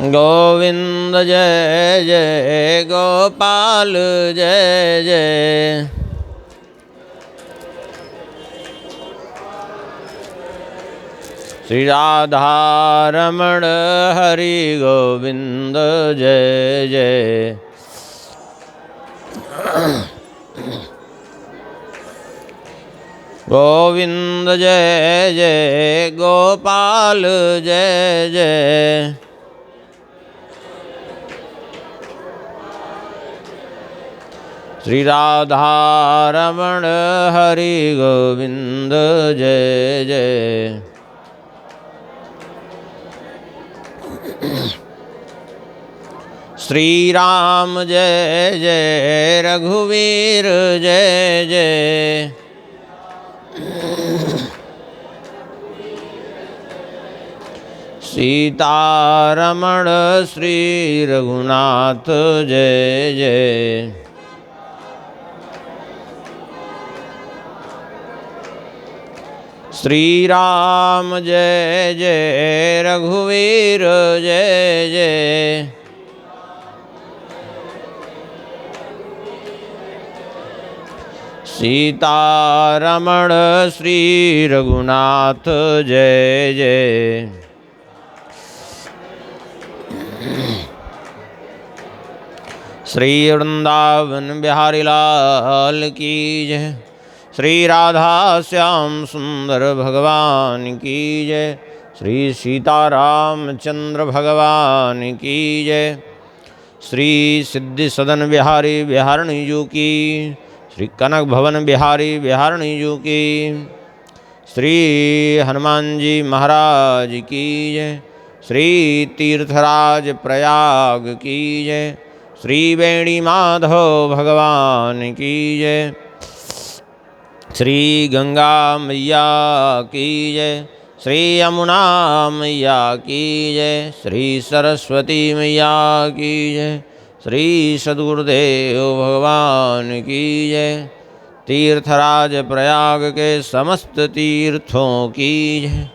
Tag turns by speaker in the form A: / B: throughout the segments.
A: गोविंद जय जय गोपाल जय जय। श्री राधा रमण हरि गोविंद जय जय। गोविंद जय जय गोपाल जय जय। श्री राधा रमण हरि गोविंद जय जय। श्री राम जय जय रघुवीर जय जय। सीतारमण श्री रघुनाथ जय जय। श्री राम जय जय रघुवीर जय जय। सीतारमण श्री रघुनाथ जय जय। श्री वृंदावन बिहारी लाल की जय। श्री राधा श्याम सुंदर भगवान की जय। श्री सीताराम चंद्र भगवान की जय। श्री सिद्धि सदन बिहारी बिहारणी जी की। श्री कनक भवन बिहारी बिहारणी जी की। श्री हनुमान जी महाराज की जय। श्री तीर्थराज प्रयाग की जय। श्री वेणी माधव भगवान की जय। श्री गंगा मैया की जय। श्री यमुना मैया की जय। श्री सरस्वती मैया की जय। श्री सद्गुरुदेव भगवान की जय। तीर्थराज प्रयाग के समस्त तीर्थों की जय।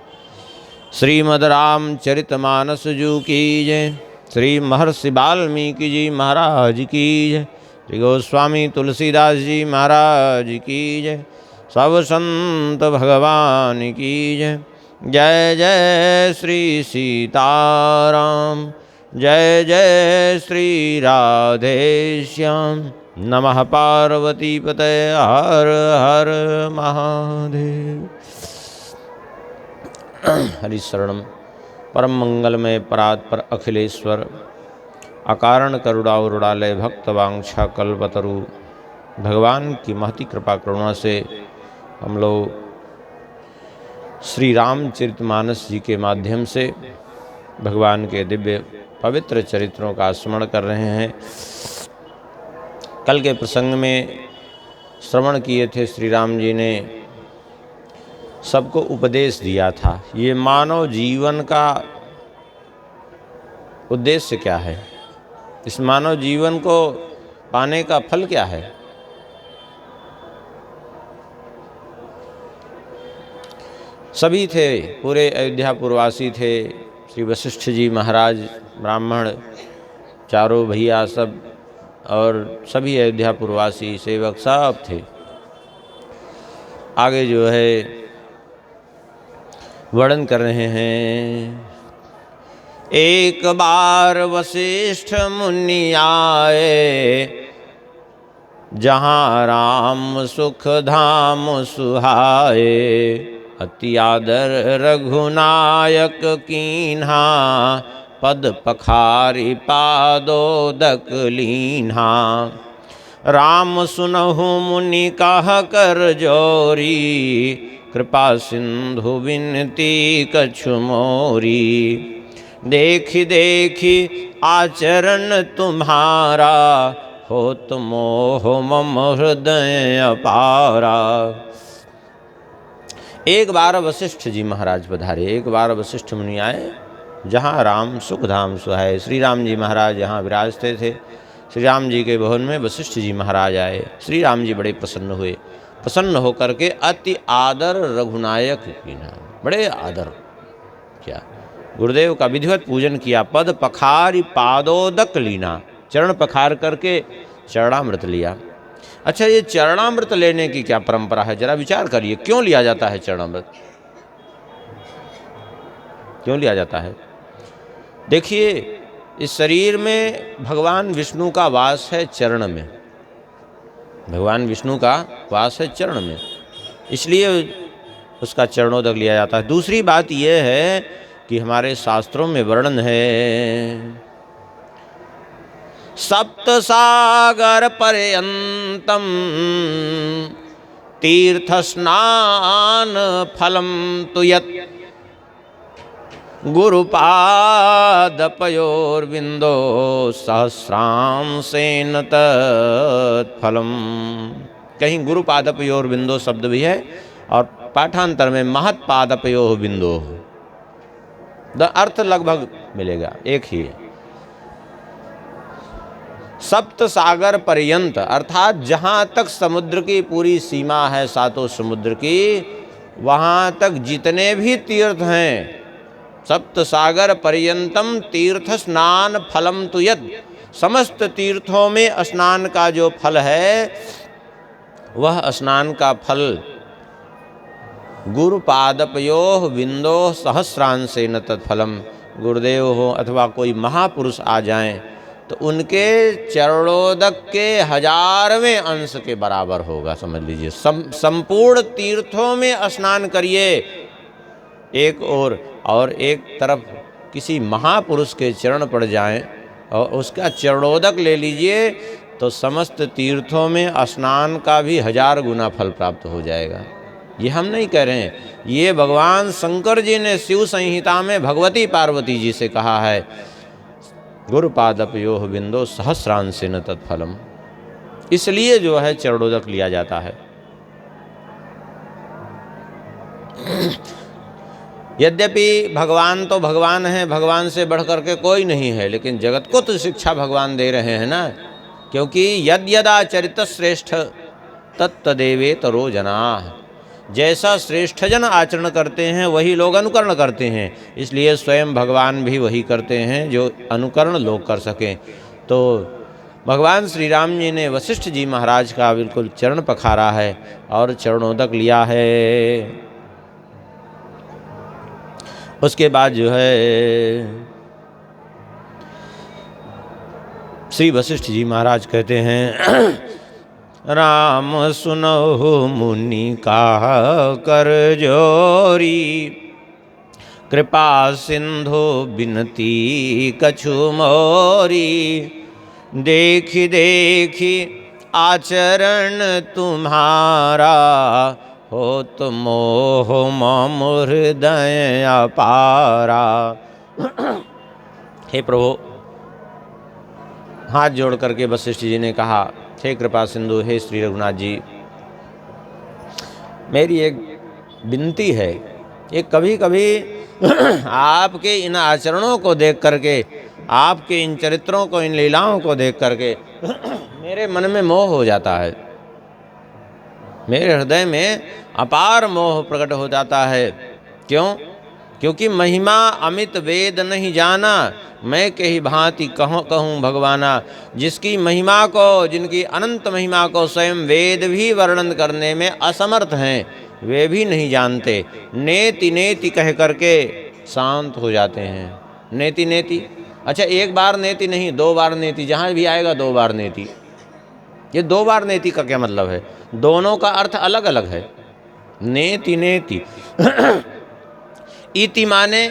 A: श्रीमद् रामचरितमानस जी की जय। श्री महर्षि वाल्मीकि जी महाराज की जय। श्री गोस्वामी तुलसीदास जी महाराज की जय। सब संत भगवान की जय। जय जय श्री सीताराम। जय जय श्री राधे श्याम। नमः पार्वती पतये हर हर महादेव। हरिशरणम परम मंगलमय परात्पर अखिलेश्वर अकारण करुणावरुणालय भक्तवांछा कल्पतरु भगवान की महती कृपा करुणा से हम लोग श्री रामचरितमानस जी के माध्यम से भगवान के दिव्य पवित्र चरित्रों का स्मरण कर रहे हैं। कल के प्रसंग में श्रवण किए थे, श्री राम जी ने सबको उपदेश दिया था। ये मानव जीवन का उद्देश्य क्या है, इस मानव जीवन को पाने का फल क्या है। सभी थे, पूरे अयोध्यापुरवासी थे। श्री वशिष्ठ जी महाराज, ब्राह्मण, चारों भैया सब, और सभी अयोध्यापुरवासी सेवक सब थे। आगे जो है वर्णन कर रहे हैं। एक बार वशिष्ठ मुनि आए, जहाँ राम सुख धाम सुहाए। अति आदर रघुनायक कीन्हा, पद पखारी पादोदक लीन्हा। राम सुनहु मुनि कह कर जोरी, कृपा सिंधु विनती कछु मोरी। देखी देखी आचरण तुम्हारा, होत मोह मम हृदय अपारा। एक बार वशिष्ठ जी महाराज पधारे। एक बार वशिष्ठ मुनि आए, जहाँ राम सुख धाम सुहाए। श्री राम जी महाराज यहाँ विराजते थे। श्री राम जी के भवन में वशिष्ठ जी महाराज आए। श्री राम जी बड़े प्रसन्न हुए। प्रसन्न होकर के अति आदर रघुनायक कीन्हा, बड़े आदर क्या, गुरुदेव का विधिवत पूजन किया। पद पखारी पादोदक लीना, चरण पखार करके चरणामृत लिया। अच्छा, ये चरणामृत लेने की क्या परंपरा है, जरा विचार करिए। क्यों लिया जाता है चरणामृत, क्यों लिया जाता है? देखिए, इस शरीर में भगवान विष्णु का वास है चरण में, भगवान विष्णु का वास है चरण में, इसलिए उसका चरणोदक लिया जाता है। दूसरी बात यह है कि हमारे शास्त्रों में वर्णन है, सप्त सागर पर्यंतम तीर्थ स्नान फलम तु यत् गुरुपादपयोर्विंदो सहस्रांशेन तत्फलम। कहीं गुरुपादपयोर्विंदो शब्द भी है और पाठांतर में महत्पादपयो बिंदो, अर्थ लगभग मिलेगा, एक ही है। सप्त सागर पर्यंत अर्थात जहाँ तक समुद्र की पूरी सीमा है, सातों समुद्र की, वहाँ तक जितने भी तीर्थ हैं, सप्त सागर पर्यंतम तीर्थ स्नान फलम तु यत्, समस्त तीर्थों में स्नान का जो फल है, वह स्नान का फल गुरुपादपयोः बिंदो सहस्रांशेन तत्फलम। गुरुदेव हो अथवा कोई महापुरुष आ जाएं तो उनके चरणोदक के 1000वें अंश के बराबर होगा, समझ लीजिए। संपूर्ण तीर्थों में स्नान करिए एक और एक तरफ किसी महापुरुष के चरण पड़ जाएं और उसका चरणोदक ले लीजिए तो समस्त तीर्थों में स्नान का भी 1000 गुना फल प्राप्त हो जाएगा। ये हम नहीं कह रहे हैं, ये भगवान शंकर जी ने शिव संहिता में भगवती पार्वती जी से कहा है, गुरुपादपयोः बिंदो सहस्रांशेन तत्फलम। इसलिए जो है चरणोदक लिया जाता है। यद्यपि भगवान तो भगवान है, भगवान से बढ़ करके कोई नहीं है, लेकिन जगत को तो शिक्षा भगवान दे रहे हैं ना, क्योंकि यद यदा चरित श्रेष्ठ तत्तदेवेतरो जनाः, जैसा श्रेष्ठ जन आचरण करते हैं वही लोग अनुकरण करते हैं, इसलिए स्वयं भगवान भी वही करते हैं जो अनुकरण लोग कर सकें। तो भगवान श्री राम जी ने वशिष्ठ जी महाराज का बिल्कुल चरण पखारा है और चरणोदक लिया है। उसके बाद जो है श्री वशिष्ठ जी महाराज कहते हैं, राम सुनहु मुनि का कर जोरी, कृपा सिंधु बिनती कछु मोरी, देखी देखी आचरण तुम्हारा, हो तो मोह मम हृदय अपारा। हे प्रभु, हाथ जोड़ करके वशिष्ठ जी ने कहा, हे कृपा सिंधु, हे श्री रघुनाथ जी, मेरी एक विनती है। ये कभी कभी आपके इन आचरणों को देख करके, आपके इन चरित्रों को, इन लीलाओं को देख करके मेरे मन में मोह हो जाता है, मेरे हृदय में अपार मोह प्रकट हो जाता है। क्यों? क्योंकि महिमा अमित वेद नहीं जाना, मैं कही भांति कहूँ भगवाना। जिसकी महिमा को, जिनकी अनंत महिमा को स्वयं वेद भी वर्णन करने में असमर्थ हैं, वे भी नहीं जानते। नेति नेति कह करके शांत हो जाते हैं। नेति नेति, अच्छा एक बार नेति नहीं, 2 बार नेति, जहाँ भी आएगा 2 बार नेति। ये 2 बार नेति का क्या मतलब है? दोनों का अर्थ अलग अलग है। नेति नेति इति माने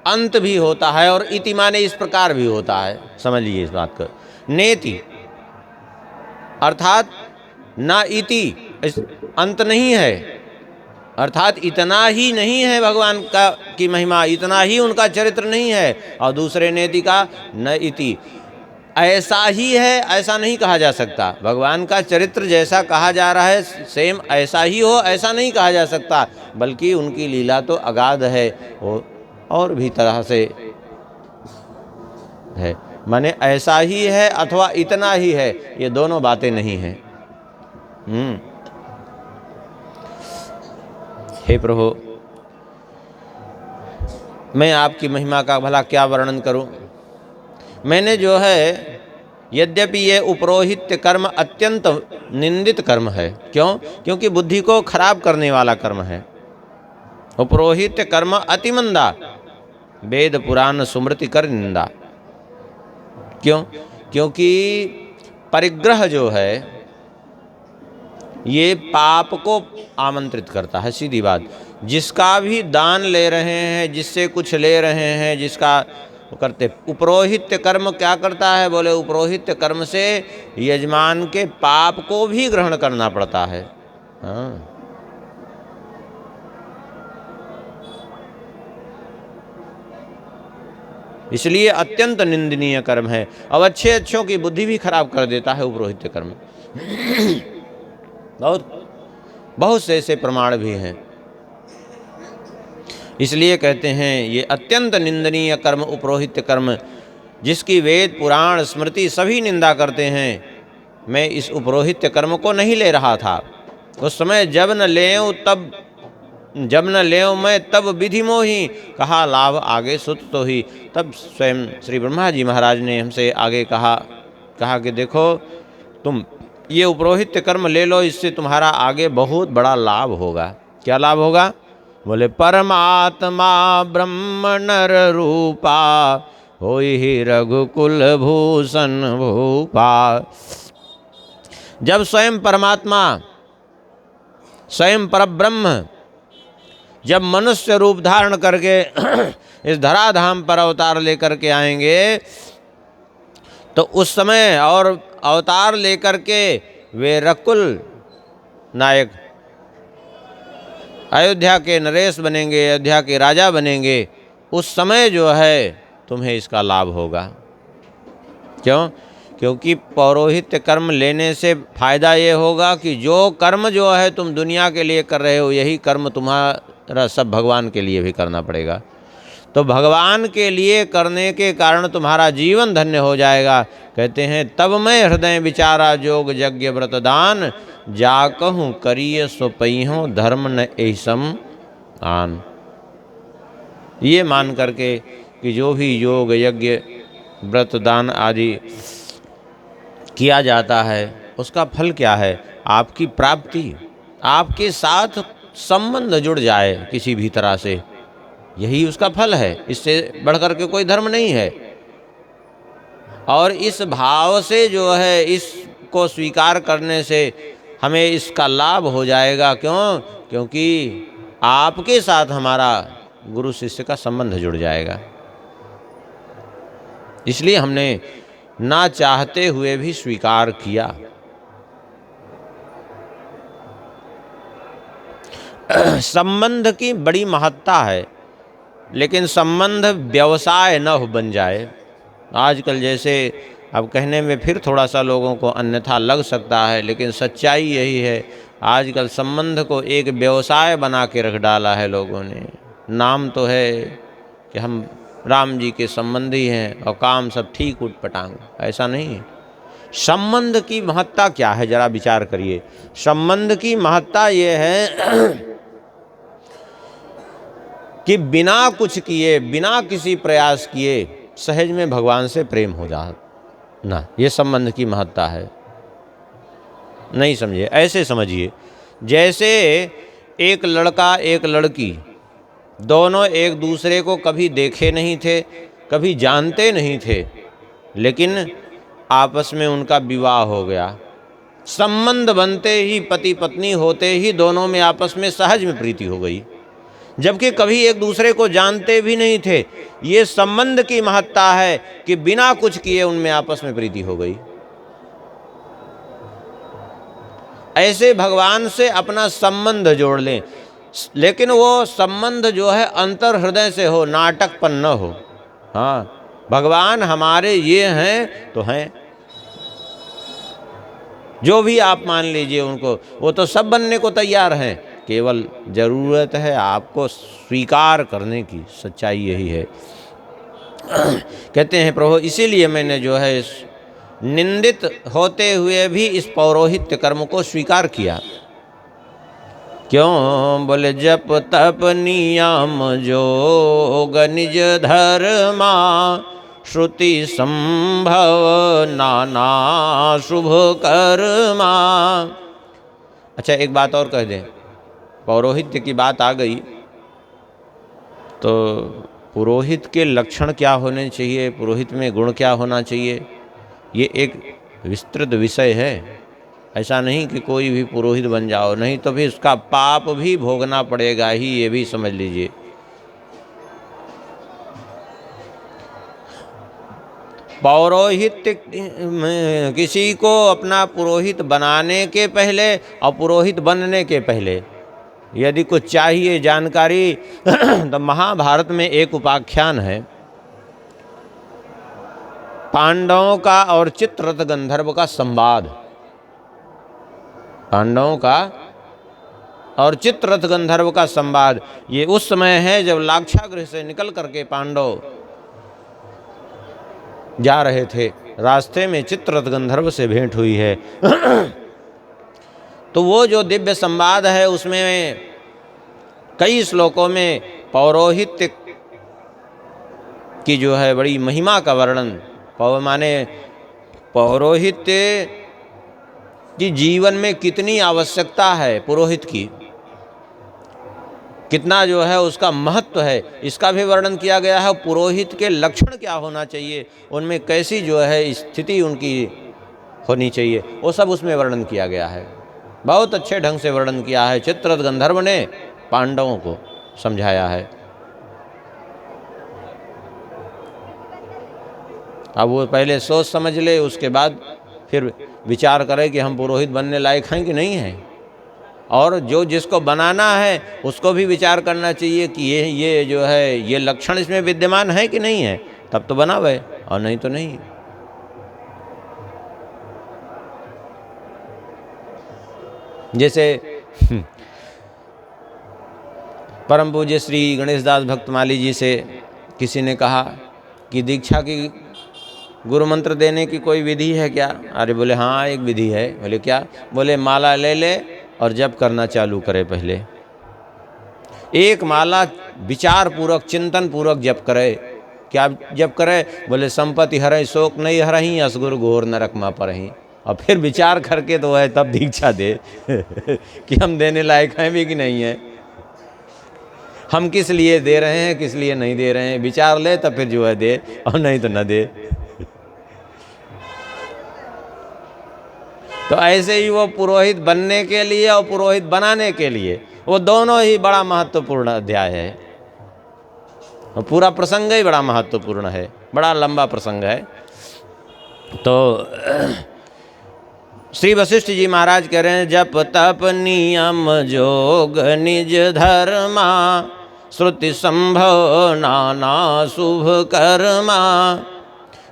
A: अंत भी होता है और इति माने इस प्रकार भी होता है, समझ लीजिए इस बात को। नेति अर्थात ना इति, अंत नहीं है, अर्थात इतना ही नहीं है भगवान का की महिमा, इतना ही उनका चरित्र नहीं है। और दूसरे नेति का न इति, ऐसा ही है ऐसा नहीं कहा जा सकता। भगवान का चरित्र जैसा कहा जा रहा है सेम ऐसा ही हो, ऐसा नहीं कहा जा सकता, बल्कि उनकी लीला तो अगाध है, वो और भी तरह से है। माने ऐसा ही है अथवा इतना ही है, ये दोनों बातें नहीं हैं। हे प्रभु, मैं आपकी महिमा का भला क्या वर्णन करूं। मैंने जो है, यद्यपि ये उपरोहित्य कर्म अत्यंत निंदित कर्म है। क्यों? क्योंकि बुद्धि को खराब करने वाला कर्म है। उपरोहित्य कर्म अति मंदा, वेद पुराण स्मृति कर निंदा। क्यों? क्योंकि परिग्रह जो है ये पाप को आमंत्रित करता है, सीधी बात। जिसका भी दान ले रहे हैं, जिससे कुछ ले रहे हैं, जिसका करते, उपरोहित्य कर्म क्या करता है? बोले उपरोहित्य कर्म से यजमान के पाप को भी ग्रहण करना पड़ता है। हाँ, इसलिए अत्यंत निंदनीय कर्म है। अब अच्छे अच्छों की बुद्धि भी खराब कर देता है उपरोहित्य कर्म। बहुत से ऐसे प्रमाण भी हैं। इसलिए कहते हैं ये अत्यंत निंदनीय कर्म उपरोहित्य कर्म, जिसकी वेद पुराण स्मृति सभी निंदा करते हैं। मैं इस उपरोहित्य कर्म को नहीं ले रहा था। उस समय जब न लेऊं मैं तब विधि मोही, कहा लाभ आगे सुत तो ही। तब स्वयं श्री ब्रह्मा जी महाराज ने हमसे आगे कहा कि देखो, तुम ये उपरोहित्य कर्म ले लो, इससे तुम्हारा आगे बहुत बड़ा लाभ होगा। क्या लाभ होगा? बोले परमात्मा ब्रह्म नर रूपा, होई ही रघुकुल भूषण भूपा। जब स्वयं परमात्मा, स्वयं परब्रह्म जब मनुष्य रूप धारण करके इस धराधाम पर अवतार लेकर के आएंगे, तो उस समय और अवतार लेकर के वे रकुल नायक अयोध्या के नरेश बनेंगे, अयोध्या के राजा बनेंगे। उस समय जो है तुम्हें इसका लाभ होगा। क्यों? क्योंकि पौरोहित्य कर्म लेने से फायदा ये होगा कि जो कर्म जो है तुम दुनिया के लिए कर रहे हो, यही कर्म तुम्हारा सब भगवान के लिए भी करना पड़ेगा। तो भगवान के लिए करने के कारण तुम्हारा जीवन धन्य हो जाएगा। कहते हैं तब मैं हृदय विचारा जोग यज्ञ व्रत दान, जा कहूँ करिए सो पईहों धर्म न ऐसम आन। ये मान करके कि जो भी योग यज्ञ व्रत दान आदि किया जाता है, उसका फल क्या है? आपकी प्राप्ति, आपके साथ संबंध जुड़ जाए किसी भी तरह से, यही उसका फल है। इससे बढ़कर के कोई धर्म नहीं है। और इस भाव से जो है, इसको स्वीकार करने से हमें इसका लाभ हो जाएगा। क्यों? क्योंकि आपके साथ हमारा गुरु शिष्य का संबंध जुड़ जाएगा। इसलिए हमने ना चाहते हुए भी स्वीकार किया। संबंध की बड़ी महत्ता है, लेकिन संबंध व्यवसाय न हो बन जाए। आजकल जैसे, अब कहने में फिर थोड़ा सा लोगों को अन्यथा लग सकता है, लेकिन सच्चाई यही है। आजकल संबंध को एक व्यवसाय बना के रख डाला है लोगों ने। नाम तो है कि हम राम जी के संबंधी हैं और काम सब ठीक उठ पटांग, ऐसा नहीं। संबंध की महत्ता क्या है, जरा विचार करिए। संबंध की महत्ता ये है कि बिना कुछ किए, बिना किसी प्रयास किए सहज में भगवान से प्रेम हो जाना, ये संबंध की महत्ता है। नहीं समझे? ऐसे समझिए, जैसे एक लड़का एक लड़की दोनों एक दूसरे को कभी देखे नहीं थे, कभी जानते नहीं थे, लेकिन आपस में उनका विवाह हो गया। संबंध बनते ही, पति पत्नी होते ही दोनों में आपस में सहज में प्रीति हो गई, जबकि कभी एक दूसरे को जानते भी नहीं थे। ये संबंध की महत्ता है कि बिना कुछ किए उनमें आपस में प्रीति हो गई। ऐसे भगवान से अपना संबंध जोड़ लें, लेकिन वो संबंध जो है अंतर हृदय से हो, नाटकपन न हो। हाँ, भगवान हमारे ये हैं तो हैं, जो भी आप मान लीजिए उनको, वो तो सब बनने को तैयार हैं। केवल जरूरत है आपको स्वीकार करने की। सच्चाई यही है। कहते हैं प्रभु, इसीलिए मैंने जो है इस निंदित होते हुए भी इस पौरोहित्य कर्म को स्वीकार किया। क्यों? बोले जप तप नियम जोग निज धर्मा, श्रुति संभव नाना शुभ कर्मा। अच्छा, एक बात और कह दें, पौरोहित्य की बात आ गई तो पुरोहित के लक्षण क्या होने चाहिए, पुरोहित में गुण क्या होना चाहिए, ये एक विस्तृत विषय है। ऐसा नहीं कि कोई भी पुरोहित बन जाओ, नहीं तो फिर उसका पाप भी भोगना पड़ेगा ही, ये भी समझ लीजिए। पौरोहित्य किसी को अपना पुरोहित बनाने के पहले और पुरोहित बनने के पहले यदि कुछ चाहिए जानकारी तो महाभारत में एक उपाख्यान है, पांडवों का और चित्ररथ गंधर्व का संवाद। पांडवों का और चित्ररथ गंधर्व का संवाद। ये उस समय है जब लाक्षागृह से निकल करके पांडव जा रहे थे, रास्ते में चित्ररथ गंधर्व से भेंट हुई है। तो वो जो दिव्य संवाद है उसमें कई श्लोकों में पौरोहित्य की जो है बड़ी महिमा का वर्णन, माने पौरोहित्य की जीवन में कितनी आवश्यकता है, पुरोहित की कितना जो है उसका महत्व है, इसका भी वर्णन किया गया है। पुरोहित के लक्षण क्या होना चाहिए, उनमें कैसी जो है स्थिति उनकी होनी चाहिए, वो सब उसमें वर्णन किया गया है। बहुत अच्छे ढंग से वर्णन किया है, चित्ररथ गंधर्व ने पांडवों को समझाया है। अब वो पहले सोच समझ ले, उसके बाद फिर विचार करे कि हम पुरोहित बनने लायक हैं कि नहीं हैं। और जो जिसको बनाना है उसको भी विचार करना चाहिए कि ये जो है ये लक्षण इसमें विद्यमान है कि नहीं है, तब तो बनावे, और नहीं तो नहीं। जैसे परम पूज्य श्री गणेश दास भक्तमाली जी से किसी ने कहा कि दीक्षा की गुरु मंत्र देने की कोई विधि है क्या? अरे बोले हाँ एक विधि है। बोले क्या? बोले माला ले ले और जप करना चालू करे। पहले एक माला विचार पूर्वक चिंतन पूर्वक जप करे। क्या जप करे? बोले संपत्ति हरई शोक नहीं हरही, असगुरु घोर नरक मा परही। और फिर विचार करके तो है तब दीक्षा दे कि हम देने लायक हैं भी कि नहीं है, हम किस लिए दे रहे हैं किस लिए नहीं दे रहे हैं, विचार ले तब फिर जो है दे, और नहीं तो न दे। तो ऐसे ही वो पुरोहित बनने के लिए और पुरोहित बनाने के लिए वो दोनों ही बड़ा महत्वपूर्ण अध्याय है। और पूरा प्रसंग ही बड़ा महत्वपूर्ण है, बड़ा लंबा प्रसंग है। तो श्री वशिष्ठ जी महाराज कह रहे हैं, जप तप नियम जोग निज धर्मा, श्रुति संभव नाना शुभ कर्मा,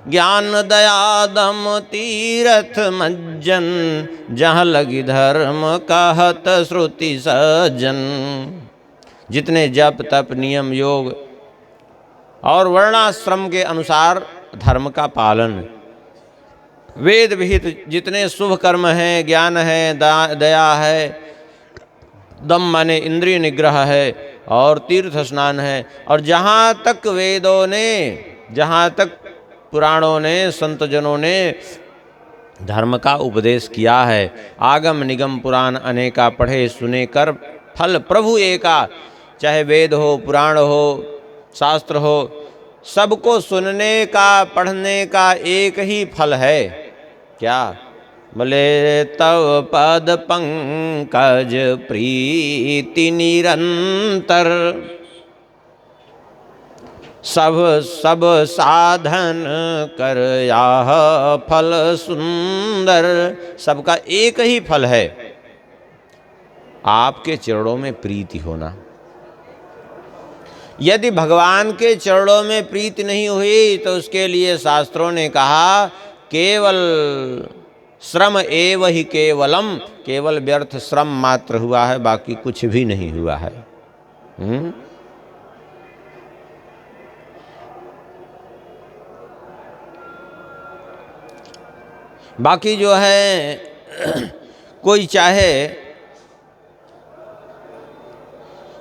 A: ज्ञान दया दम तीरथ मज्जन, जहाँ लगी धर्म कहत श्रुति सज्जन। जितने जप तप नियम योग और वर्णाश्रम के अनुसार धर्म का पालन, वेद विहित जितने शुभ कर्म हैं, ज्ञान है, दया है, दम माने इंद्रिय निग्रह है, और तीर्थ स्नान है, और जहाँ तक वेदों ने, जहाँ तक पुराणों ने, संत जनों ने धर्म का उपदेश किया है, आगम निगम पुराण अनेका पढ़े सुने कर फल प्रभु एका। चाहे वेद हो, पुराण हो, शास्त्र हो, सबको सुनने का पढ़ने का एक ही फल है। क्या? बोले तव पद पंकज प्रीति निरंतर, सब सब साधन कर याह फल सुंदर। सबका एक ही फल है, आपके चरणों में प्रीति होना। यदि भगवान के चरणों में प्रीति नहीं हुई तो उसके लिए शास्त्रों ने कहा केवल श्रम एव ही केवलम, केवल व्यर्थ श्रम मात्र हुआ है, बाकी कुछ भी नहीं हुआ है। बाकी जो है कोई चाहे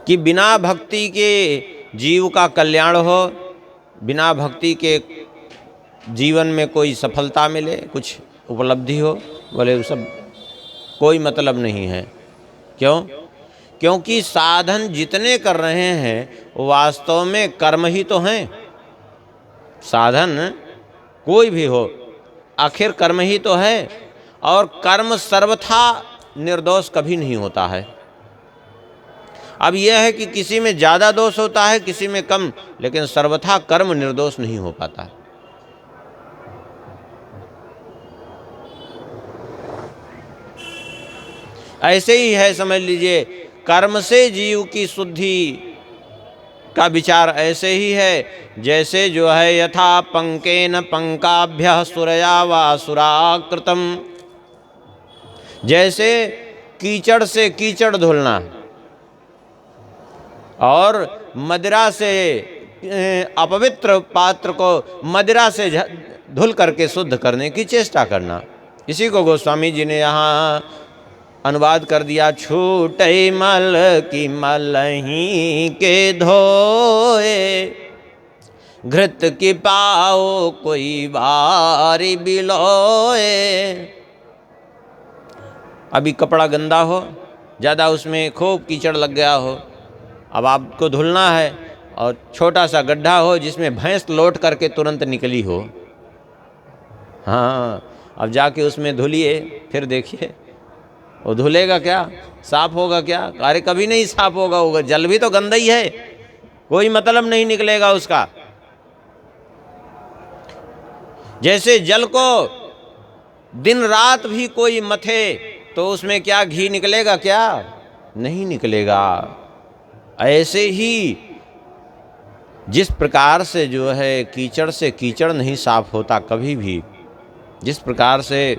A: कि बिना भक्ति के जीव का कल्याण हो, बिना भक्ति के जीवन में कोई सफलता मिले, कुछ उपलब्धि हो, बोले वो सब कोई मतलब नहीं है। क्यों? क्योंकि साधन जितने कर रहे हैं वो वास्तव में कर्म ही तो हैं। साधन कोई भी हो आखिर कर्म ही तो है, और कर्म सर्वथा निर्दोष कभी नहीं होता है। अब यह है कि किसी में ज़्यादा दोष होता है, किसी में कम, लेकिन सर्वथा कर्म निर्दोष नहीं हो पाता। ऐसे ही है, समझ लीजिए, कर्म से जीव की शुद्धि का विचार ऐसे ही है जैसे जो है यथा पंकेन पंकाभ्यः सुरया वा सुराकृतम, जैसे कीचड़ से कीचड़ धुलना और मदिरा से अपवित्र पात्र को मदिरा से धुल करके शुद्ध करने की चेष्टा करना। इसी को गोस्वामी जी ने यहाँ अनुवाद कर दिया, छूटे मल की मलही के धोए, घृत की पाओ कोई बारी बिलोए। अभी कपड़ा गंदा हो, ज़्यादा उसमें खूब कीचड़ लग गया हो, अब आपको धुलना है और छोटा सा गड्ढा हो जिसमें भैंस लौट करके तुरंत निकली हो, हाँ, अब जाके उसमें धुलिए, फिर देखिए वो धुलेगा क्या, साफ होगा क्या? अरे कभी नहीं साफ होगा, जल भी तो गंदा ही है, कोई मतलब नहीं निकलेगा उसका। जैसे जल को दिन रात भी कोई मथे तो उसमें क्या घी निकलेगा क्या? नहीं निकलेगा। ऐसे ही जिस प्रकार से जो है कीचड़ से कीचड़ नहीं साफ होता कभी भी, जिस प्रकार से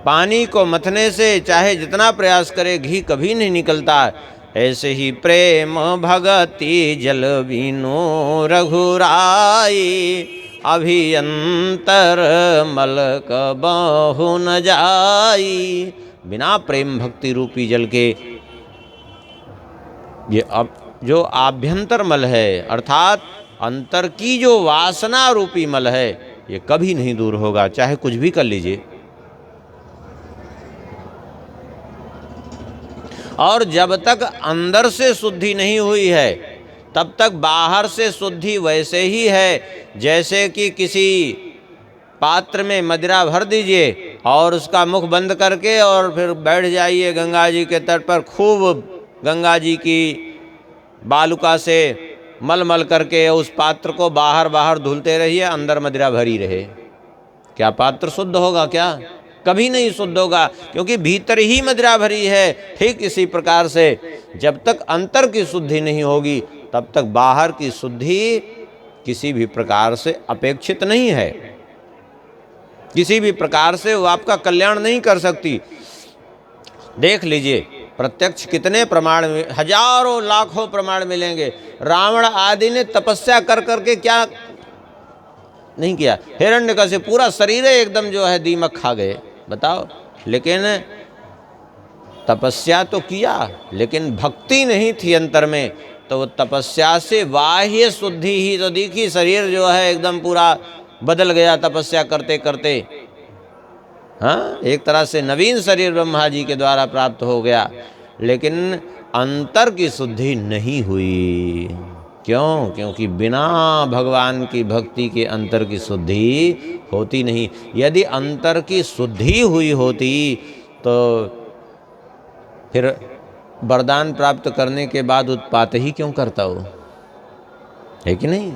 A: पानी को मथने से चाहे जितना प्रयास करे घी कभी नहीं निकलता, ऐसे ही प्रेम भगति जल बिनु रघुराई, अभियंतर मलक बहु न जाई। बिना प्रेम भक्ति रूपी जल के ये अब जो आभ्यंतर मल है, अर्थात अंतर की जो वासना रूपी मल है, ये कभी नहीं दूर होगा, चाहे कुछ भी कर लीजिए। और जब तक अंदर से शुद्धि नहीं हुई है तब तक बाहर से शुद्धि वैसे ही है जैसे कि किसी पात्र में मदिरा भर दीजिए और उसका मुख बंद करके और फिर बैठ जाइए गंगा जी के तट पर, खूब गंगा जी की बालुका से मल मल करके उस पात्र को बाहर बाहर धुलते रहिए, अंदर मदिरा भरी रहे। क्या पात्र शुद्ध होगा क्या? कभी नहीं शुद्ध होगा, क्योंकि भीतर ही मदिरा भरी है। ठीक इसी प्रकार से जब तक अंतर की शुद्धि नहीं होगी तब तक बाहर की शुद्धि किसी भी प्रकार से अपेक्षित नहीं है, किसी भी प्रकार से वो आपका कल्याण नहीं कर सकती। देख लीजिए, प्रत्यक्ष कितने प्रमाण, हजारों लाखों प्रमाण मिलेंगे। रावण आदि ने तपस्या कर करके क्या नहीं किया? हिरण्यकशिपु पूरा शरीर एकदम जो है दीमक खा गए, बताओ। लेकिन तपस्या तो किया, लेकिन भक्ति नहीं थी अंतर में, तो वो तपस्या से बाह्य शुद्धि ही तो दिखी। शरीर जो है एकदम पूरा बदल गया तपस्या करते करते, हाँ, एक तरह से नवीन शरीर ब्रह्मा जी के द्वारा प्राप्त हो गया, लेकिन अंतर की शुद्धि नहीं हुई। क्यों? क्योंकि बिना भगवान की भक्ति के अंतर की शुद्धि होती नहीं। यदि अंतर की शुद्धि हुई होती तो फिर वरदान प्राप्त करने के बाद उत्पात ही क्यों करता हो, है कि नहीं?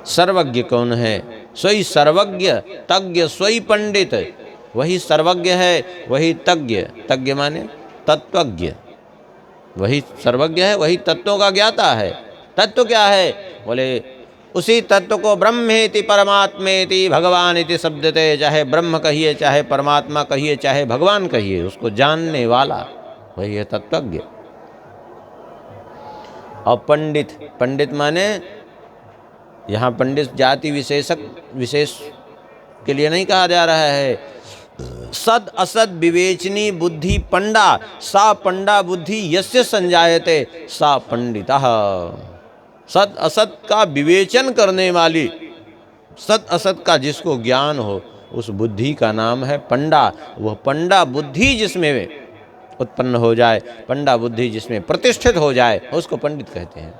A: सर्वज्ञ कौन है? सोई सर्वज्ञ तज्ञ सोई पंडित। वही सर्वज्ञ है, वही तज्ञ, तज्ञ माने तत्वज्ञ, वही सर्वज्ञ है, वही तत्वों का ज्ञाता है। तत्व क्या है? बोले उसी तत्व को ब्रह्मेति परमात्मेति भगवान इति शब्दते, चाहे ब्रह्म कहिए, चाहे परमात्मा कहिए, चाहे भगवान कहिए, उसको जानने वाला वही है तत्वज्ञ। और पंडित, पंडित माने यहाँ पंडित जाति विशेषक विशेष के लिए नहीं कहा जा रहा है, सद असद विवेचनी बुद्धि पंडा, सा पंडा बुद्धि यस्य संजायते सा पंडितः। सद असत का विवेचन करने वाली, सत असत का जिसको ज्ञान हो, उस बुद्धि का नाम है पंडा। वह पंडा बुद्धि जिसमें उत्पन्न हो जाए, पंडा बुद्धि जिसमें प्रतिष्ठित हो जाए, उसको पंडित कहते हैं।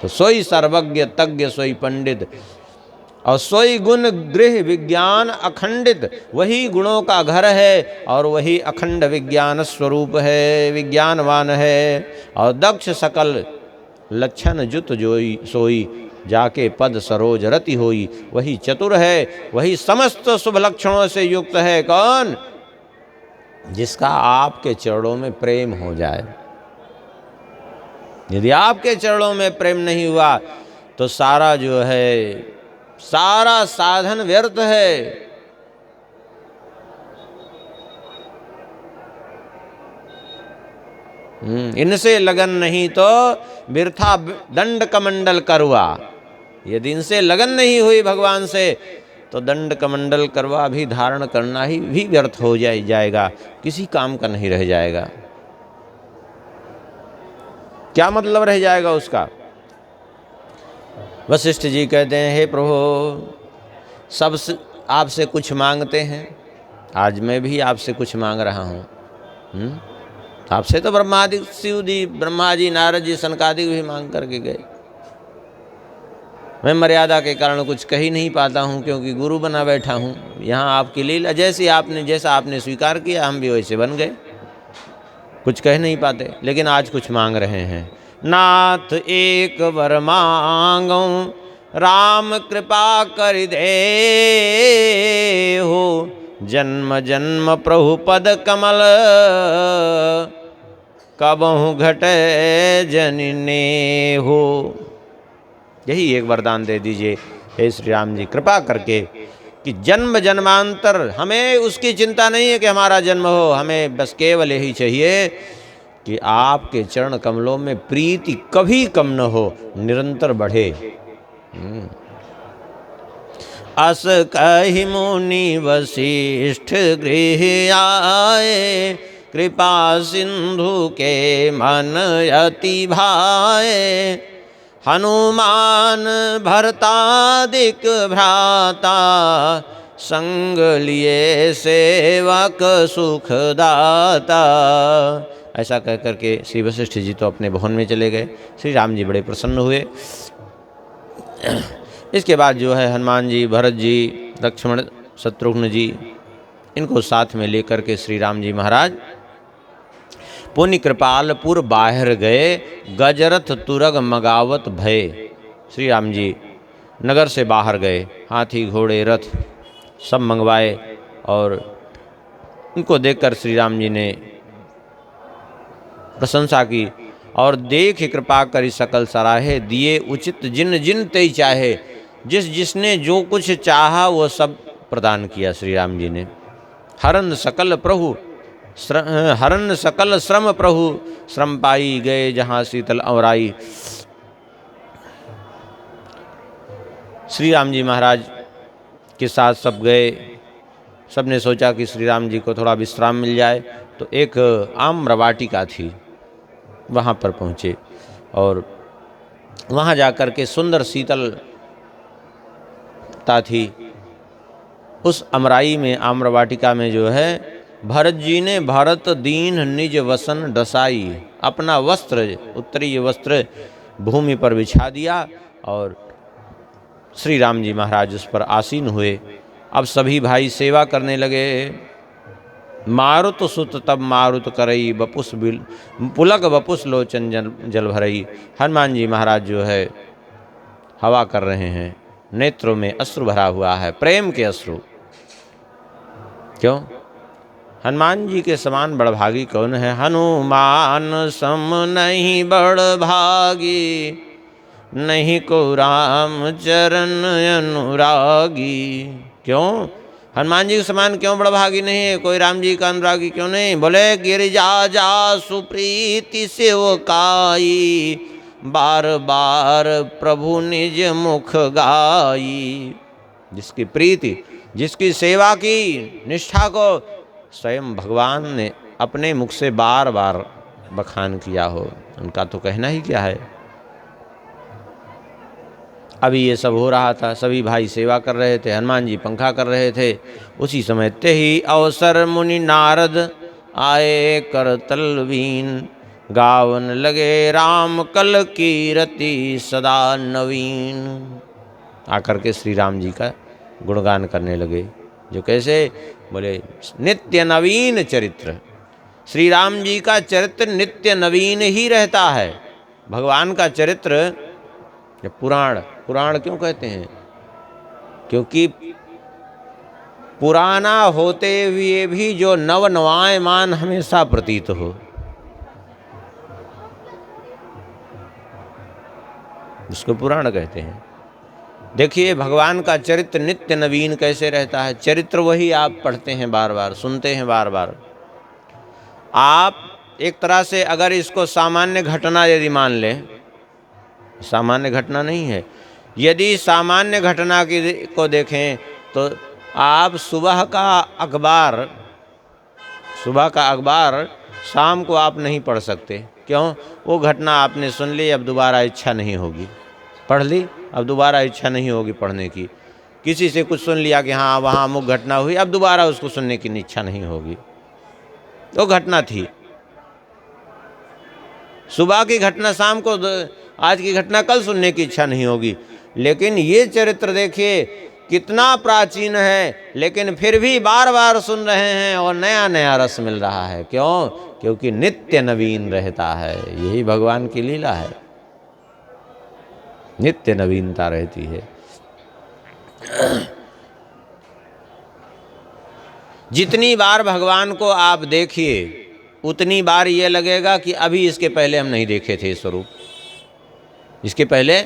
A: तो सोई सर्वज्ञ तज्ञ सोई पंडित, और सोई गुण गृह विज्ञान अखंडित, वही गुणों का घर है और वही अखंड विज्ञान स्वरूप है, विज्ञानवान है। और दक्ष सकल लक्षण जुत जोई सोई, जाके पद सरोज रति होई, वही चतुर है, वही समस्त शुभ लक्षणों से युक्त है। कौन? जिसका आपके चरणों में प्रेम हो जाए। यदि आपके चरणों में प्रेम नहीं हुआ तो सारा जो है, सारा साधन व्यर्थ है। इनसे लगन नहीं तो बिरथा दंड कमंडल करवा। यदि इनसे लगन नहीं हुई भगवान से तो दंड कमंडल करवा भी धारण करना ही भी व्यर्थ हो जाएगा, किसी काम का नहीं रह जाएगा। क्या मतलब रह जाएगा उसका? वशिष्ठ जी कहते हैं, हे प्रभु, सब आपसे कुछ मांगते हैं, आज मैं भी आपसे कुछ मांग रहा हूँ। आपसे तो ब्रह्मादि शिव जी, ब्रह्मा जी, नारद जी, सनकादि भी मांग करके गए। मैं मर्यादा के कारण कुछ कह ही नहीं पाता हूँ, क्योंकि गुरु बना बैठा हूँ। यहाँ आपकी लीला, जैसा आपने स्वीकार किया, हम भी वैसे बन गए, कुछ कह नहीं पाते। लेकिन आज कुछ मांग रहे हैं। नाथ एक वर मांगो, राम कृपा कर दे हो, जन्म जन्म प्रभु पद कमल, कबहु घटे जनने हो। यही एक वरदान दे दीजिए हे श्री राम जी, कृपा करके, कि जन्म जन्मांतर हमें उसकी चिंता नहीं है कि हमारा जन्म हो, हमें बस केवल यही चाहिए कि आपके चरण कमलों में प्रीति कभी कम न हो, निरंतर बढ़े। अस कहि मुनि वशिष्ठ गृह आए, कृपा सिंधु के मन अति भाए, हनुमान भरतादिक भ्राता, संग लिए सेवक सुखदाता। ऐसा कह करके श्री वशिष्ठ जी तो अपने भवन में चले गए। श्री राम जी बड़े प्रसन्न हुए। इसके बाद जो है हनुमान जी, भरत जी, लक्ष्मण, शत्रुघ्न जी, इनको साथ में लेकर के श्री राम जी महाराज पुनि कृपालपुर बाहर गए, गजरथ तुरग मगावत भय। श्री राम जी नगर से बाहर गए, हाथी घोड़े रथ सब मंगवाए, और उनको देखकर श्री राम जी ने प्रशंसा की, और देख कृपा करी सकल सराहे, दिए उचित जिन जिन ते चाहे। जिसने जो कुछ चाहा वो सब प्रदान किया श्री राम जी ने। हरन सकल प्रभु हरन सकल श्रम प्रभु, श्रम पाई गए जहाँ शीतल अवराई। श्री राम जी महाराज के साथ सब गए। सबने सोचा कि श्री राम जी को थोड़ा विश्राम मिल जाए, तो एक आम्रवाटिका थी, वहाँ पर पहुँचे, और वहाँ जाकर के सुंदर शीतलता थी। उस अमराई में, आम्रवाटिका में जो है, भरत जी ने भरत दीन निज वसन डसाई, अपना वस्त्र, उत्तरीय वस्त्र भूमि पर बिछा दिया, और श्री राम जी महाराज उस पर आसीन हुए। अब सभी भाई सेवा करने लगे। मारुत सुत तब मारुत करई, बपुस पुलक बपुस लोचन जल भरई। हनुमान जी महाराज जो है हवा कर रहे हैं, नेत्रों में अश्रु भरा हुआ है, प्रेम के अश्रु। क्यों? हनुमान जी के समान बड़भागी कौन है? हनुमान सम नहीं बड़भागी, नहीं को राम चरण अनुरागी। क्यों? हनुमान जी के समान क्यों बड़भागी नहीं है? कोई राम जी का अनुरागी क्यों नहीं? बोले गिरिजा जा सुप्रीति सेवकाई, बार बार प्रभु निज मुख गाई। जिसकी प्रीति, जिसकी सेवा की, निष्ठा को स्वयं भगवान ने अपने मुख से बार बार बखान किया हो, उनका तो कहना ही क्या है। अभी ये सब हो रहा था, सभी भाई सेवा कर रहे थे, हनुमान जी पंखा कर रहे थे। उसी समय ते ही अवसर मुनि नारद आए कर तलवीन, गावन लगे राम कल कीरति सदा नवीन। आकर के श्री राम जी का गुणगान करने लगे, जो कैसे बोले नित्य नवीन चरित्र। श्री राम जी का चरित्र नित्य नवीन ही रहता है। भगवान का चरित्र पुराण, पुराण क्यों कहते हैं? क्योंकि पुराना होते हुए भी जो नवनवायमान हमेशा प्रतीत हो, उसको पुराण कहते हैं। देखिए भगवान का चरित्र नित्य नवीन कैसे रहता है। चरित्र वही आप पढ़ते हैं बार बार, सुनते हैं बार बार। आप एक तरह से अगर इसको सामान्य घटना यदि मान लें, सामान्य घटना नहीं है, यदि सामान्य घटना को देखें तो आप सुबह का अखबार शाम को आप नहीं पढ़ सकते। क्यों? वो घटना आपने सुन ली, अब दोबारा इच्छा नहीं होगी। पढ़ ली, अब दोबारा इच्छा नहीं होगी पढ़ने की। किसी से कुछ सुन लिया कि हाँ वहाँ अमुक घटना हुई, अब दोबारा उसको सुनने की इच्छा नहीं होगी। तो घटना थी, सुबह की घटना शाम को, आज की घटना कल सुनने की इच्छा नहीं होगी। लेकिन ये चरित्र देखिए कितना प्राचीन है, लेकिन फिर भी बार बार सुन रहे हैं और नया नया रस मिल रहा है। क्यों? क्योंकि नित्य नवीन रहता है। यही भगवान की लीला है, नित्य नवीनता रहती है। जितनी बार भगवान को आप देखिए उतनी बार ये लगेगा कि अभी इसके पहले हम नहीं देखे थे स्वरूप, इसके पहले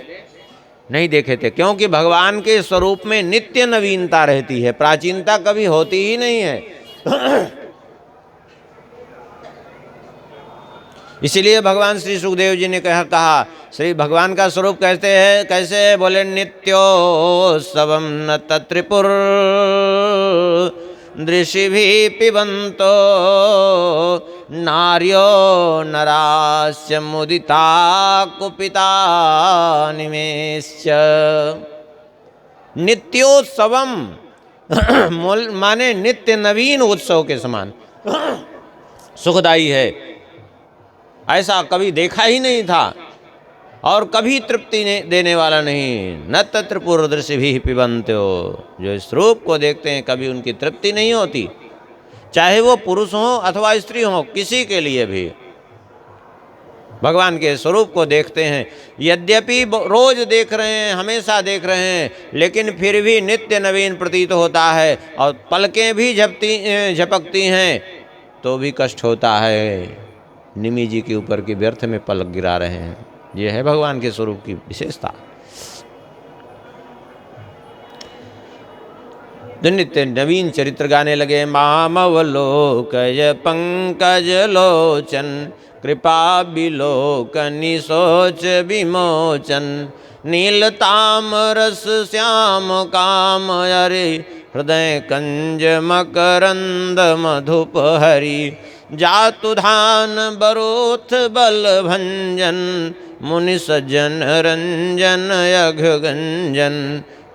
A: नहीं देखे थे। क्योंकि भगवान के स्वरूप में नित्य नवीनता रहती है, प्राचीनता कभी होती ही नहीं है। इसीलिए भगवान श्री सुखदेव जी ने कहा श्री भगवान का स्वरूप कहते हैं कैसे? बोले नित्योत्सवम न त्रिपुर दृशि भी पिबंतो नार्यो नरास्य मुदिता कुपिता निमेश्च। नित्योत्सवम माने नित्य नवीन उत्सव के समान सुखदाई है। ऐसा कभी देखा ही नहीं था और कभी तृप्ति देने वाला नहीं। न त्रिपुर दृश्य भी पिबंत्यो, जो इस रूप को देखते हैं कभी उनकी तृप्ति नहीं होती, चाहे वो पुरुष हो अथवा स्त्री हो, किसी के लिए भी भगवान के स्वरूप को देखते हैं। यद्यपि रोज देख रहे हैं, हमेशा देख रहे हैं, लेकिन फिर भी नित्य नवीन प्रतीत होता है। और पलकें भी झपकती हैं तो भी कष्ट होता है। निमि जी के ऊपर की व्यर्थ में पलक गिरा रहे हैं। ये है भगवान के स्वरूप की विशेषता। नित्य नवीन चरित्र गाने लगे। मामवलोकय पंकज लोचन कृपा बिलोकनि सोच विमोचन नील तामरस श्याम काम हरि हृदय कंज मकरंद मधुप हरि जातु धान बरोथ बल भंजन मुनि सज्जन रंजन यघ गंजन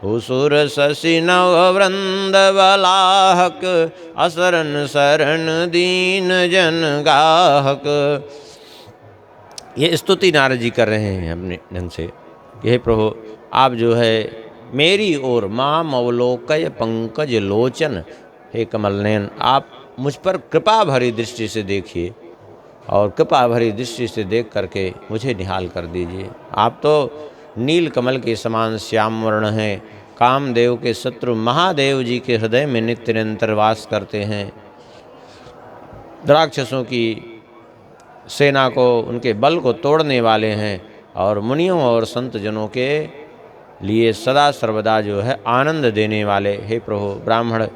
A: हुसुर शशि नव वृंद बलाहक असरन शरण दीन जन गाहक। ये स्तुति नारद जी कर रहे हैं अपने ढंग से। यह प्रभु आप जो है मेरी ओर माम अवलोकय पंकज लोचन, हे कमल नयन आप मुझ पर कृपा भरी दृष्टि से देखिए और कृपा भरी दृष्टि से देख करके मुझे निहाल कर दीजिए। आप तो नील कमल के समान श्याम वर्ण हैं, कामदेव के शत्रु महादेव जी के हृदय में नित्य निरंतर वास करते हैं। राक्षसों की सेना को, उनके बल को तोड़ने वाले हैं और मुनियों और संत जनों के लिए सदा सर्वदा जो है आनंद देने वाले। हे प्रभु ब्राह्मण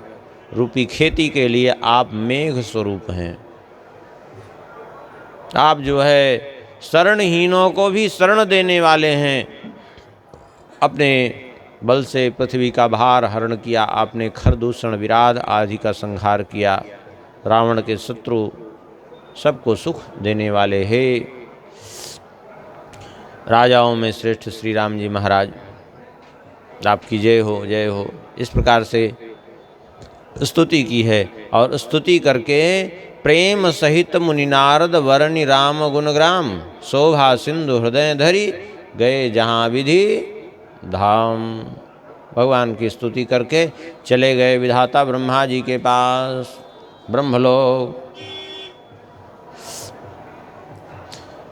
A: रूपी खेती के लिए आप मेघ स्वरूप हैं। आप जो है शरणहीनों को भी शरण देने वाले हैं। अपने बल से पृथ्वी का भार हरण किया आपने, खरदूषण विराध आदि का संहार किया। रावण के शत्रु, सबको सुख देने वाले हे राजाओं में श्रेष्ठ श्री राम जी महाराज, आपकी जय हो, जय हो। इस प्रकार से स्तुति की है। और स्तुति करके प्रेम सहित मुनि नारद वरनि राम गुणग्राम, शोभा सिंधु हृदय धरी, गए जहाँ विधि धाम। भगवान की स्तुति करके चले गए विधाता ब्रह्मा जी के पास ब्रह्मलोक।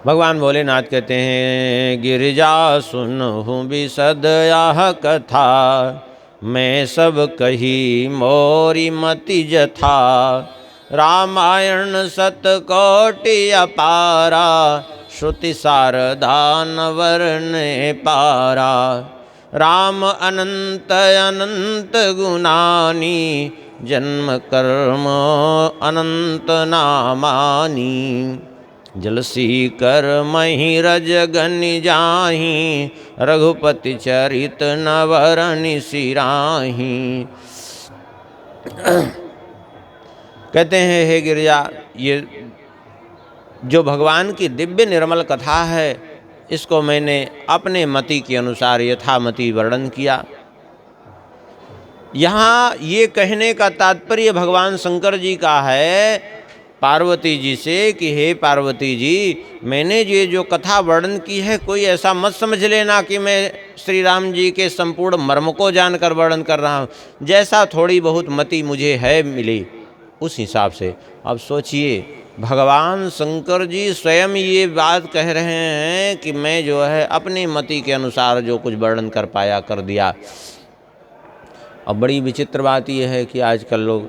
A: भगवान भोलेनाथ कहते हैं, गिरिजा सुनहु बिसद आह कथा, मैं सब कही मोरी मति जथा, रामायण सत कोटि अपारा, श्रुति सारदा नवर ने पारा, राम अनंत अनंत गुणानी, जन्म कर्म अनंत नामानी, जलसी कर मही रज गनि जाही, रघुपति चरित नवरनि सिराही। कहते हैं, हे गिरिजा, ये जो भगवान की दिव्य निर्मल कथा है, इसको मैंने अपने मति के अनुसार यथामति वर्णन किया। यहाँ ये कहने का तात्पर्य भगवान शंकर जी का है पार्वती जी से कि हे पार्वती जी, मैंने ये जो कथा वर्णन की है, कोई ऐसा मत समझ लेना कि मैं श्री राम जी के संपूर्ण मर्म को जानकर वर्णन कर रहा हूँ। जैसा थोड़ी बहुत मति मुझे है मिली, उस हिसाब से। अब सोचिए, भगवान शंकर जी स्वयं ये बात कह रहे हैं कि मैं जो है अपनी मति के अनुसार जो कुछ वर्णन कर पाया कर दिया। अब बड़ी विचित्र बात यह है कि आजकल लोग,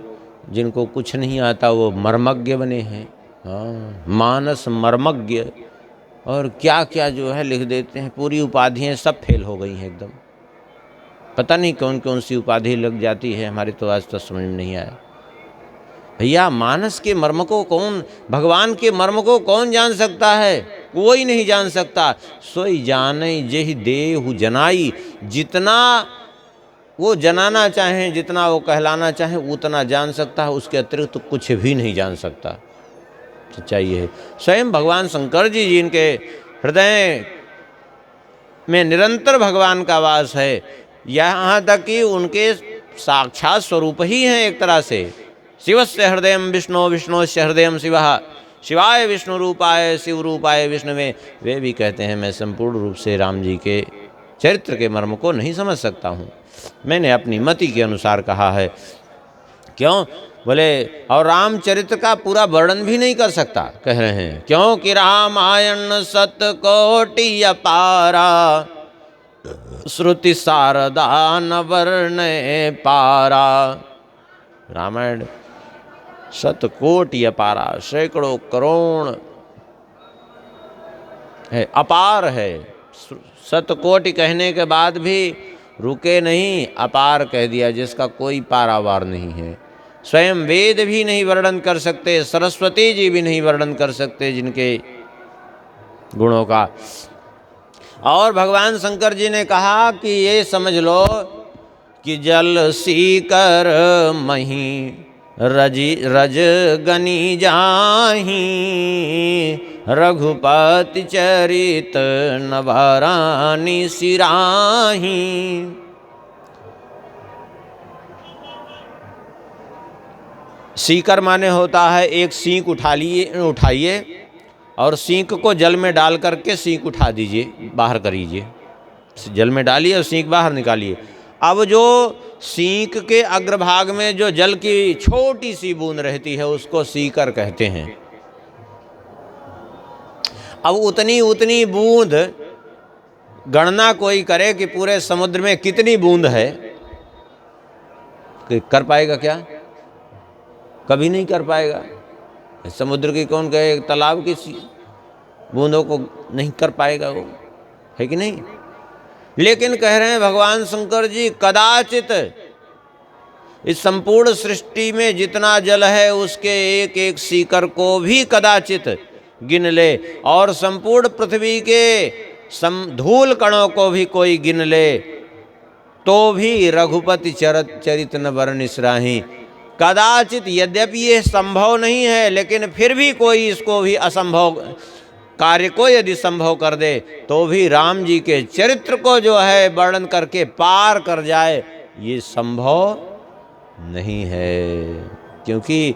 A: जिनको कुछ नहीं आता, वो मर्मज्ञ बने हैं। हाँ, मानस मर्मज्ञ, और क्या क्या जो है लिख देते हैं। पूरी उपाधियाँ सब फेल हो गई हैं एकदम। पता नहीं कौन कौन सी उपाधि लग जाती है, हमारी तो आज तक समझ में नहीं आया। भैया, मानस के मर्म को कौन, भगवान के मर्म को कौन जान सकता है? कोई नहीं जान सकता। सोई जाने जेहि देहु जनाई, जितना वो जनाना चाहें, जितना वो कहलाना चाहें, उतना जान सकता है। उसके अतिरिक्त तो कुछ भी नहीं जान सकता। सच्चाई है, स्वयं भगवान शंकर जी जिनके हृदय में निरंतर भगवान का वास है, यहाँ तक कि उनके साक्षात स्वरूप ही हैं एक तरह से। शिवस्य हृदय विष्णु, विष्णुस्य हृदय शिवः, शिवाय विष्णु रूपाय शिव रूपाय विष्णुवे। वे भी कहते हैं, मैं संपूर्ण रूप से राम जी के चरित्र के मर्म को नहीं समझ सकता हूँ, मैंने अपनी मति के अनुसार कहा है। क्यों बोले, और रामचरित्र का पूरा वर्णन भी नहीं कर सकता, कह रहे हैं, क्योंकि रामायण सत कोटि अपारा, श्रुति सारदा न वर्णे पारा। रामायण सत कोटि अपारा, सैकड़ों करोड़ है, अपार है। सतकोटि कहने के बाद भी रुके नहीं, अपार कह दिया, जिसका कोई पारावार नहीं है। स्वयं वेद भी नहीं वर्णन कर सकते, सरस्वती जी भी नहीं वर्णन कर सकते जिनके गुणों का। और भगवान शंकर जी ने कहा कि ये समझ लो कि जल सीकर मही रज गनी जाही, रघुपति चरित नवरानी सिराही। सीकर माने होता है एक सींक उठाइए और सींक को जल में डाल करके सींक उठा दीजिए, बाहर करीजिए, जल में डालिए और सींक बाहर निकालिए। अब जो सींक के अग्रभाग में जो जल की छोटी सी बूंद रहती है, उसको सीकर कहते हैं। अब उतनी बूंद गणना कोई करे कि पूरे समुद्र में कितनी बूंद है, कर पाएगा क्या? कभी नहीं कर पाएगा। समुद्र की कौन कहे, तालाब की बूंदों को नहीं कर पाएगा वो, है कि नहीं? लेकिन कह रहे हैं भगवान शंकर जी, कदाचित इस संपूर्ण सृष्टि में जितना जल है उसके एक एक सीकर को भी कदाचित गिन ले, और संपूर्ण पृथ्वी के धूल कणों को भी कोई गिन ले, तो भी रघुपति चरित न वर्णिस राही। कदाचित यद्यपि ये संभव नहीं है, लेकिन फिर भी कोई इसको भी असंभव कार्य को यदि संभव कर दे तो भी राम जी के चरित्र को जो है वर्णन करके पार कर जाए, ये संभव नहीं है, क्योंकि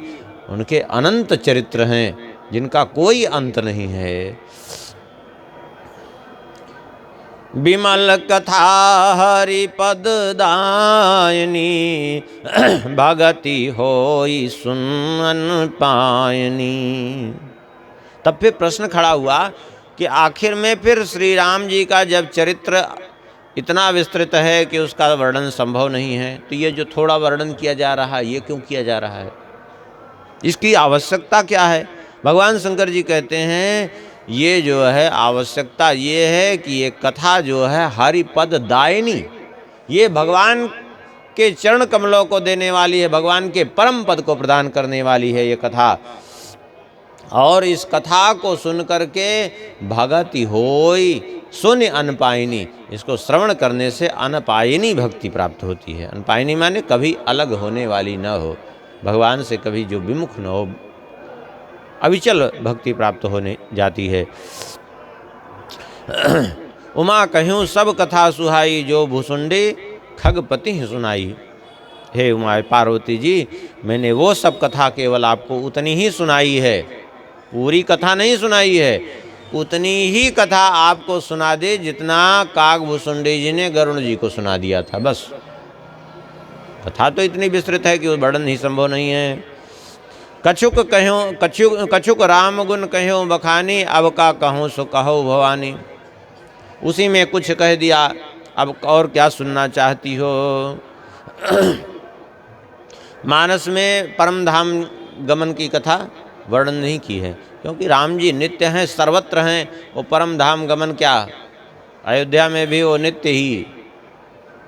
A: उनके अनंत चरित्र हैं जिनका कोई अंत नहीं है। विमल कथा हरि पद दायनी, भगति होई सुनन पायनी। तब फिर प्रश्न खड़ा हुआ कि आखिर में फिर श्री राम जी का जब चरित्र इतना विस्तृत है कि उसका वर्णन संभव नहीं है, तो ये जो थोड़ा वर्णन किया जा रहा है, ये क्यों किया जा रहा है, इसकी आवश्यकता क्या है? भगवान शंकर जी कहते हैं ये जो है आवश्यकता ये है कि ये कथा जो है हरिपद दायिनी, ये भगवान के चरण कमलों को देने वाली है, भगवान के परम पद को प्रदान करने वाली है ये कथा। और इस कथा को सुन करके भगति होई सुन अनपायिनी, इसको श्रवण करने से अनपायिनी भक्ति प्राप्त होती है। अनपायिनी माने कभी अलग होने वाली न हो, भगवान से कभी जो विमुख न हो, अविचल भक्ति प्राप्त होने जाती है। उमा कह्यूँ सब कथा सुहाई, जो भुसुंडी खगपति सुनाई। हे उमा पार्वती जी, मैंने वो सब कथा केवल आपको उतनी ही सुनाई है, पूरी कथा नहीं सुनाई है, उतनी ही कथा आपको सुना दे जितना कागभूषुंडी जी ने गरुण जी को सुना दिया था, बस। कथा तो इतनी विस्तृत है कि वो वर्णन ही संभव नहीं है। कछुक राम गुण कह्यो बखानी, अब का कहूँ सो कहो भवानी। उसी में कुछ कह दिया, अब और क्या सुनना चाहती हो। मानस में परम धाम गमन की कथा वर्णन नहीं की है, क्योंकि राम जी नित्य हैं, सर्वत्र हैं। वो परम धाम गमन क्या, अयोध्या में भी वो नित्य ही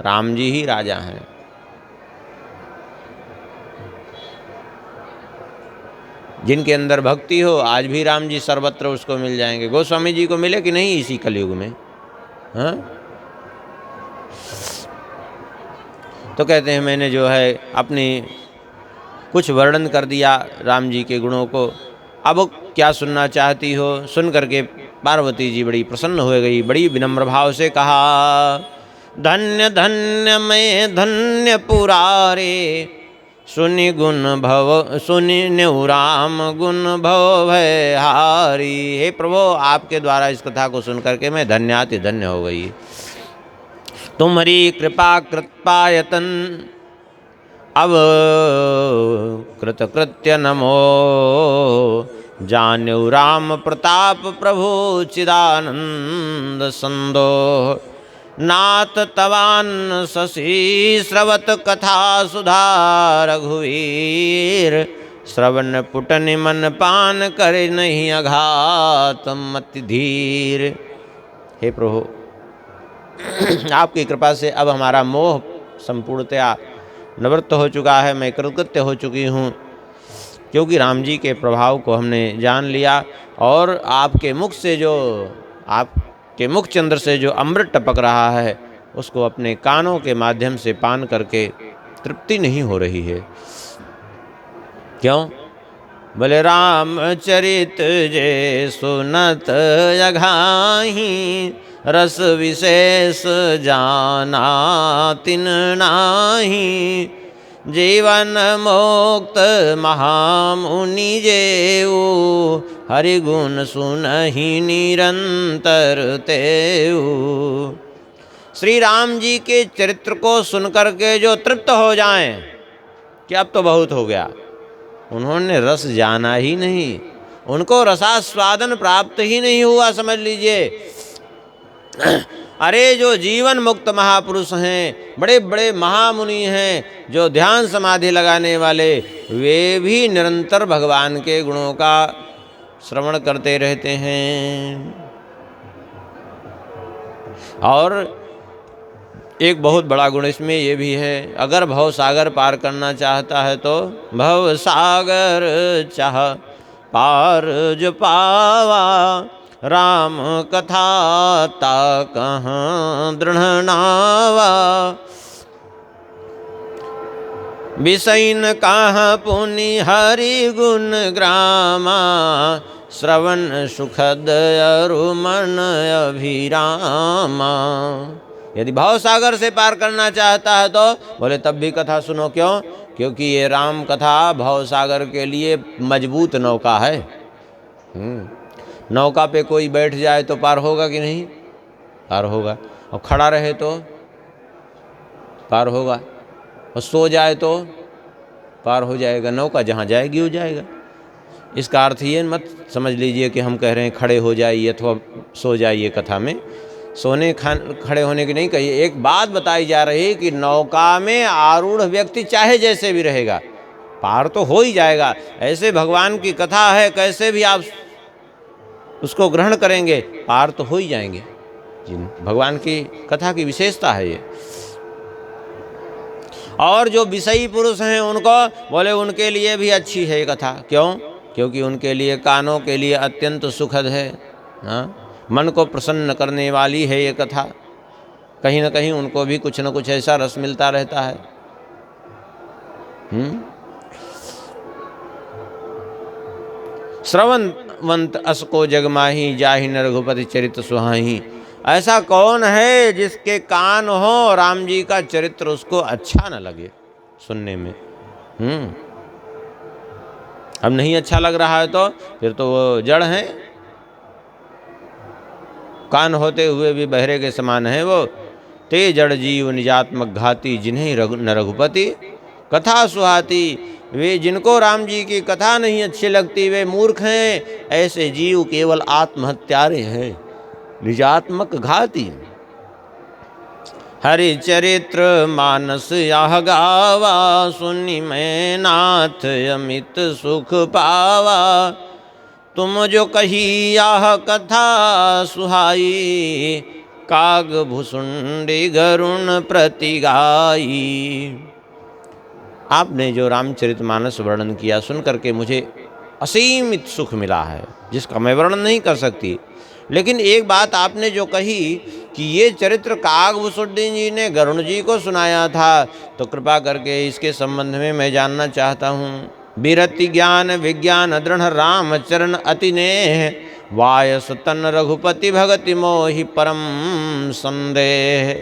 A: राम जी ही राजा हैं। जिनके अंदर भक्ति हो आज भी राम जी सर्वत्र उसको मिल जाएंगे। गोस्वामी जी को मिले कि नहीं इसी कलयुग में, हाँ? तो कहते हैं मैंने जो है अपनी कुछ वर्णन कर दिया राम जी के गुणों को, अब क्या सुनना चाहती हो। सुन करके पार्वती जी बड़ी प्रसन्न हो गई, बड़ी विनम्र भाव से कहा, धन्य धन्य मैं धन्य पुरारे, सुनि गुण भव सुनि न्यु राम गुण भव भय हारी। हे प्रभु, आपके द्वारा इस कथा को सुन करके मैं धन्याति धन्य हो गई। तुम्हारी कृपा कृपायतन अब कृतकृत्य नमो, जान्यु राम प्रताप प्रभु चिदानंद संदो। नाथ तवान शशि श्रवत कथा सुधा रघुवीर, श्रवण पुटन मन पान करे नहीं अघात मति धीर। हे प्रभु, आपकी कृपा से अब हमारा मोह संपूर्णतया निवृत्त हो चुका है, मैं कृतकृत्य हो चुकी हूँ, क्योंकि राम जी के प्रभाव को हमने जान लिया। और आपके मुख से जो आपके मुख चंद्र से जो अमृत टपक रहा है, उसको अपने कानों के माध्यम से पान करके तृप्ति नहीं हो रही है। क्यों? बोले राम चरित जे सुनत अघाही, रस विशेष जाना तिन नाही। जीवन मुक्त महामुनि जेऊ, हरि गुण सुनहि निरंतर तेऊ। श्री राम जी के चरित्र को सुनकर के जो तृप्त हो जाएं कि अब तो बहुत हो गया, उन्होंने रस जाना ही नहीं, उनको रसास्वादन प्राप्त ही नहीं हुआ, समझ लीजिए। अरे जो जीवन मुक्त महापुरुष हैं, बड़े बड़े महामुनि हैं, जो ध्यान समाधि लगाने वाले, वे भी निरंतर भगवान के गुणों का श्रवण करते रहते हैं। और एक बहुत बड़ा गुण इसमें ये भी है, अगर भव सागर पार करना चाहता है तो भव सागर चाह पार जो पावा, राम कथा ता कहाँ दृढ़ नावा। विषयन कहाँ पुनि हरि गुण ग्रामा, श्रवण सुखद अरु मन अभिरामा। यदि भाव सागर से पार करना चाहता है तो बोले तब भी कथा सुनो। क्यों? क्योंकि ये राम कथा भाव सागर के लिए मजबूत नौका है। नौका पे कोई बैठ जाए तो पार होगा कि नहीं? पार होगा। और खड़ा रहे तो पार होगा, और सो जाए तो पार हो जाएगा। नौका जहाँ जाएगी हो जाएगा। इसका अर्थ ये मत समझ लीजिए कि हम कह रहे हैं खड़े हो जाइए अथवा सो जाइए। कथा में सोने खड़े होने की नहीं कही। एक बात बताई जा रही है कि नौका में आरूढ़ व्यक्ति चाहे जैसे भी रहेगा पार तो हो ही जाएगा। ऐसे भगवान की कथा है, कैसे भी आप उसको ग्रहण करेंगे पार तो हो ही जाएंगे। भगवान की कथा की विशेषता है ये। और जो विषयी पुरुष हैं उनको बोले उनके लिए भी अच्छी है ये कथा। क्यों? क्योंकि उनके लिए कानों के लिए अत्यंत सुखद है। हाँ, मन को प्रसन्न करने वाली है ये कथा। कहीं ना कहीं उनको भी कुछ न कुछ ऐसा रस मिलता रहता है। श्रवणवंत असको जगमाही, जाहि न रघुपति चरित्र सुहाही। ऐसा कौन है जिसके कान हो राम जी का चरित्र उसको अच्छा न लगे सुनने में? अब नहीं अच्छा लग रहा है तो फिर तो वो जड़ है। कान होते हुए भी बहरे के समान है वो। ते जड़ जीव निजात्मक घाती, जिन्हें न रघुपति कथा सुहाती। वे जिनको राम जी की कथा नहीं अच्छी लगती वे मूर्ख हैं। ऐसे जीव केवल आत्महत्यारे हैं, निजात्मक घाती। हरि चरित्र मानस यह गावा, सुनि मैं नाथ अमित सुख पावा। तुम जो कही यह कथा सुहाई, काग भुसुंडी गरुण प्रति गाई। आपने जो रामचरितमानस वर्णन किया सुन करके मुझे असीमित सुख मिला है, जिसका मैं वर्णन नहीं कर सकती। लेकिन एक बात आपने जो कही कि ये चरित्र कागभूषुंडी जी ने गरुण जी को सुनाया था, तो कृपा करके इसके संबंध में मैं जानना चाहता हूँ। बिरति ज्ञान विज्ञान दृढ़ राम चरण अति नेह, वायस तन रघुपति भगति मोहि परम संदेह।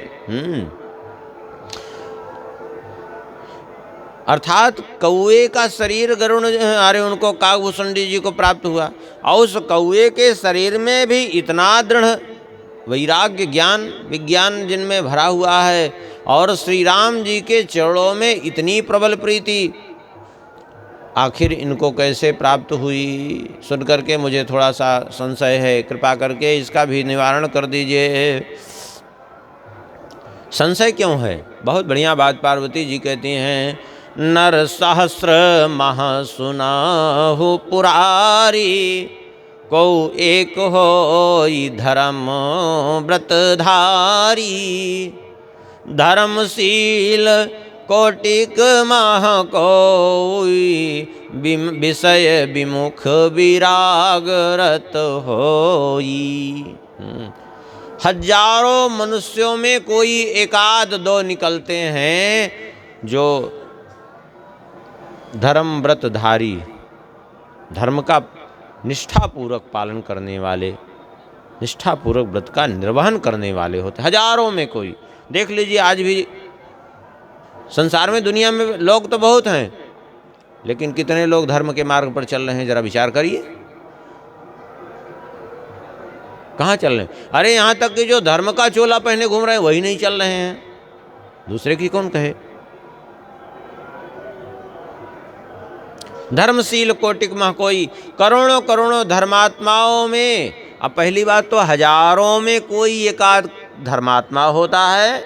A: अर्थात कौए का शरीर गरुण उनको कागभूषुंडी जी को प्राप्त हुआ, और उस कौए के शरीर में भी इतना दृढ़ वैराग्य ज्ञान विज्ञान जिनमें भरा हुआ है, और श्री राम जी के चरणों में इतनी प्रबल प्रीति, आखिर इनको कैसे प्राप्त हुई? सुन करके मुझे थोड़ा सा संशय है। कृपा करके इसका भी निवारण कर दीजिए। संशय क्यों है? बहुत बढ़िया बात पार्वती जी कहती हैं, नर सहस्र मह सुनाहु पुरारी, को एक होई धर्म व्रतधारी। धर्मशील कोटिक मह कोई, विषय विमुख विराग रत होई। हजारों मनुष्यों में कोई एकाध दो निकलते हैं जो धर्म व्रतधारी, धर्म का निष्ठापूर्वक पालन करने वाले, निष्ठापूर्वक व्रत का निर्वहन करने वाले होते। हजारों में कोई। देख लीजिए आज भी संसार में दुनिया में लोग तो बहुत हैं, लेकिन कितने लोग धर्म के मार्ग पर चल रहे हैं? जरा विचार करिए, कहाँ चल रहे हैं? अरे यहाँ तक कि जो धर्म का चोला पहने घूम रहे हैं वही नहीं चल रहे हैं, दूसरे की कौन कहे। धर्मशील कोटिक मह कोई, करोड़ों करोड़ों धर्मात्माओं में, अब पहली बात तो हजारों में कोई एकाध धर्मात्मा होता है,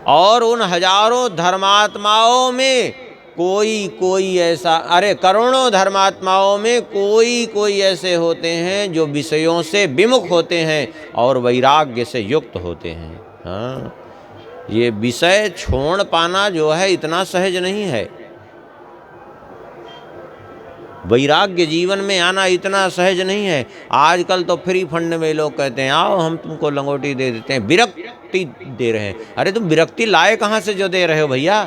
A: और उन हजारों धर्मात्माओं में कोई ऐसा, अरे करोड़ों धर्मात्माओं में कोई ऐसे होते हैं जो विषयों से विमुख होते हैं और वैराग्य से युक्त होते हैं। हाँ, ये विषय छोड़ पाना जो है इतना सहज नहीं है। वैराग्य जीवन में आना इतना सहज नहीं है। आजकल तो फ्री फंड में लोग कहते हैं आओ हम तुमको लंगोटी दे देते हैं। विरक्त विरक्ति दे रहे हैं। अरे तुम विरक्ति लाए कहाँ से जो दे रहे हो भैया?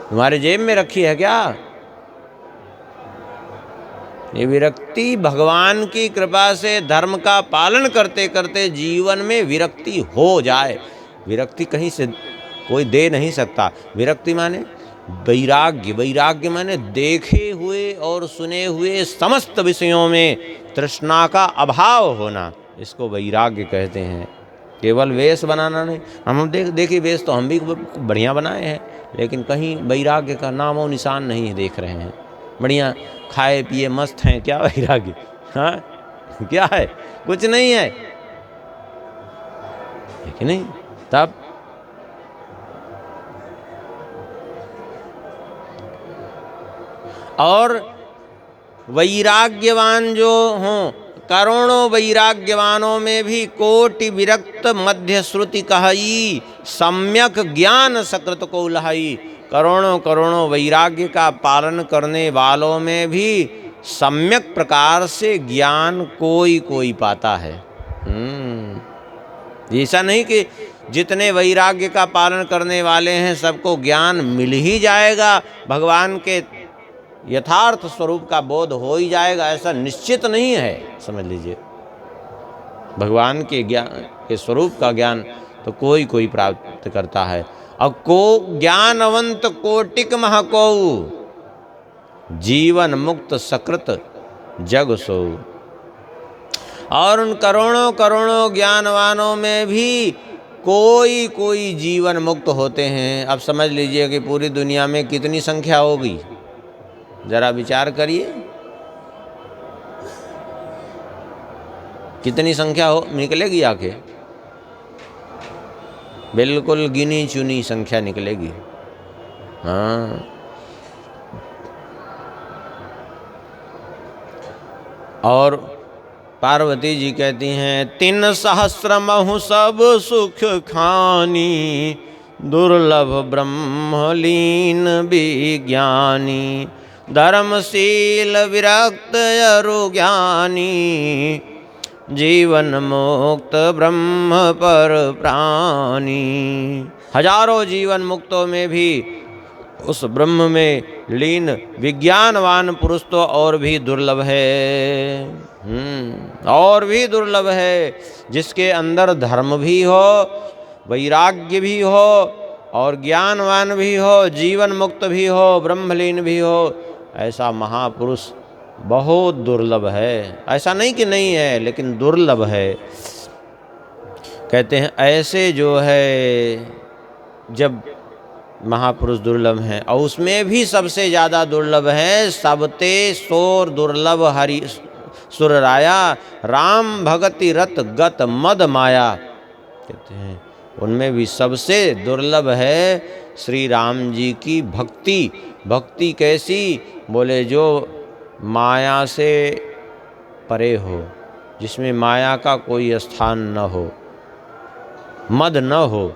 A: तुम्हारे जेब में रखी है क्या? ये विरक्ति भगवान की कृपा से धर्म का पालन करते करते जीवन में विरक्ति हो जाए। विरक्ति कहीं से कोई दे नहीं सकता। विरक्ति माने वैराग्य, वैराग्य माने देखे हुए और सुने हुए समस्त विषयों में तृष्णा का अभाव होना, इसको वैराग्य कहते हैं। केवल वेश बनाना नहीं। हम देखिए वेश तो हम भी बढ़िया बनाए हैं, लेकिन कहीं वैराग्य का नामो निशान नहीं देख रहे हैं। बढ़िया खाए पिए मस्त हैं, क्या वैराग्य? हाँ क्या है? कुछ नहीं है, ठीक नहीं? तब और वैराग्यवान जो हों, करोड़ों वैराग्यवानों में भी कोटि विरक्त मध्य श्रुति कहई, सम्यक ज्ञान सकृत को लहाई। करोड़ों करोड़ों वैराग्य का पालन करने वालों में भी सम्यक प्रकार से ज्ञान कोई कोई पाता है। ऐसा नहीं कि जितने वैराग्य का पालन करने वाले हैं सबको ज्ञान मिल ही जाएगा, भगवान के यथार्थ स्वरूप का बोध हो ही जाएगा, ऐसा निश्चित नहीं है। समझ लीजिए, भगवान के ज्ञान के स्वरूप का ज्ञान तो कोई कोई प्राप्त करता है। और को ज्ञानवंत कोटिक महको, जीवन मुक्त सकृत जग सो। और उन करोड़ों करोड़ों ज्ञानवानों में भी कोई कोई जीवन मुक्त होते हैं। अब समझ लीजिए कि पूरी दुनिया में कितनी संख्या होगी, जरा विचार करिए, कितनी संख्या हो निकलेगी आके? बिल्कुल गिनी चुनी संख्या निकलेगी। हाँ, और पार्वती जी कहती हैं, 3 सहस्र महु सब सुख खानी, दुर्लभ ब्रह्मलीन विज्ञानी, धर्मशील विरक्त अरु ज्ञानी, जीवन मुक्त ब्रह्म पर प्राणी। हजारों जीवन मुक्तों में भी उस ब्रह्म में लीन विज्ञानवान पुरुष तो और भी दुर्लभ है। और भी दुर्लभ है, जिसके अंदर धर्म भी हो, वैराग्य भी हो, और ज्ञानवान भी हो, जीवन मुक्त भी हो, ब्रह्मलीन भी हो। ऐसा महापुरुष बहुत दुर्लभ है। ऐसा नहीं कि नहीं है, लेकिन दुर्लभ है। कहते हैं ऐसे जो है, जब महापुरुष दुर्लभ हैं, और उसमें भी सबसे ज़्यादा दुर्लभ है सबते सोर दुर्लभ हरि सुरराया, राम भगति रत गत मद माया। कहते हैं उनमें भी सबसे दुर्लभ है श्री राम जी की भक्ति। भक्ति कैसी? बोले जो माया से परे हो, जिसमें माया का कोई स्थान न हो, मद न हो,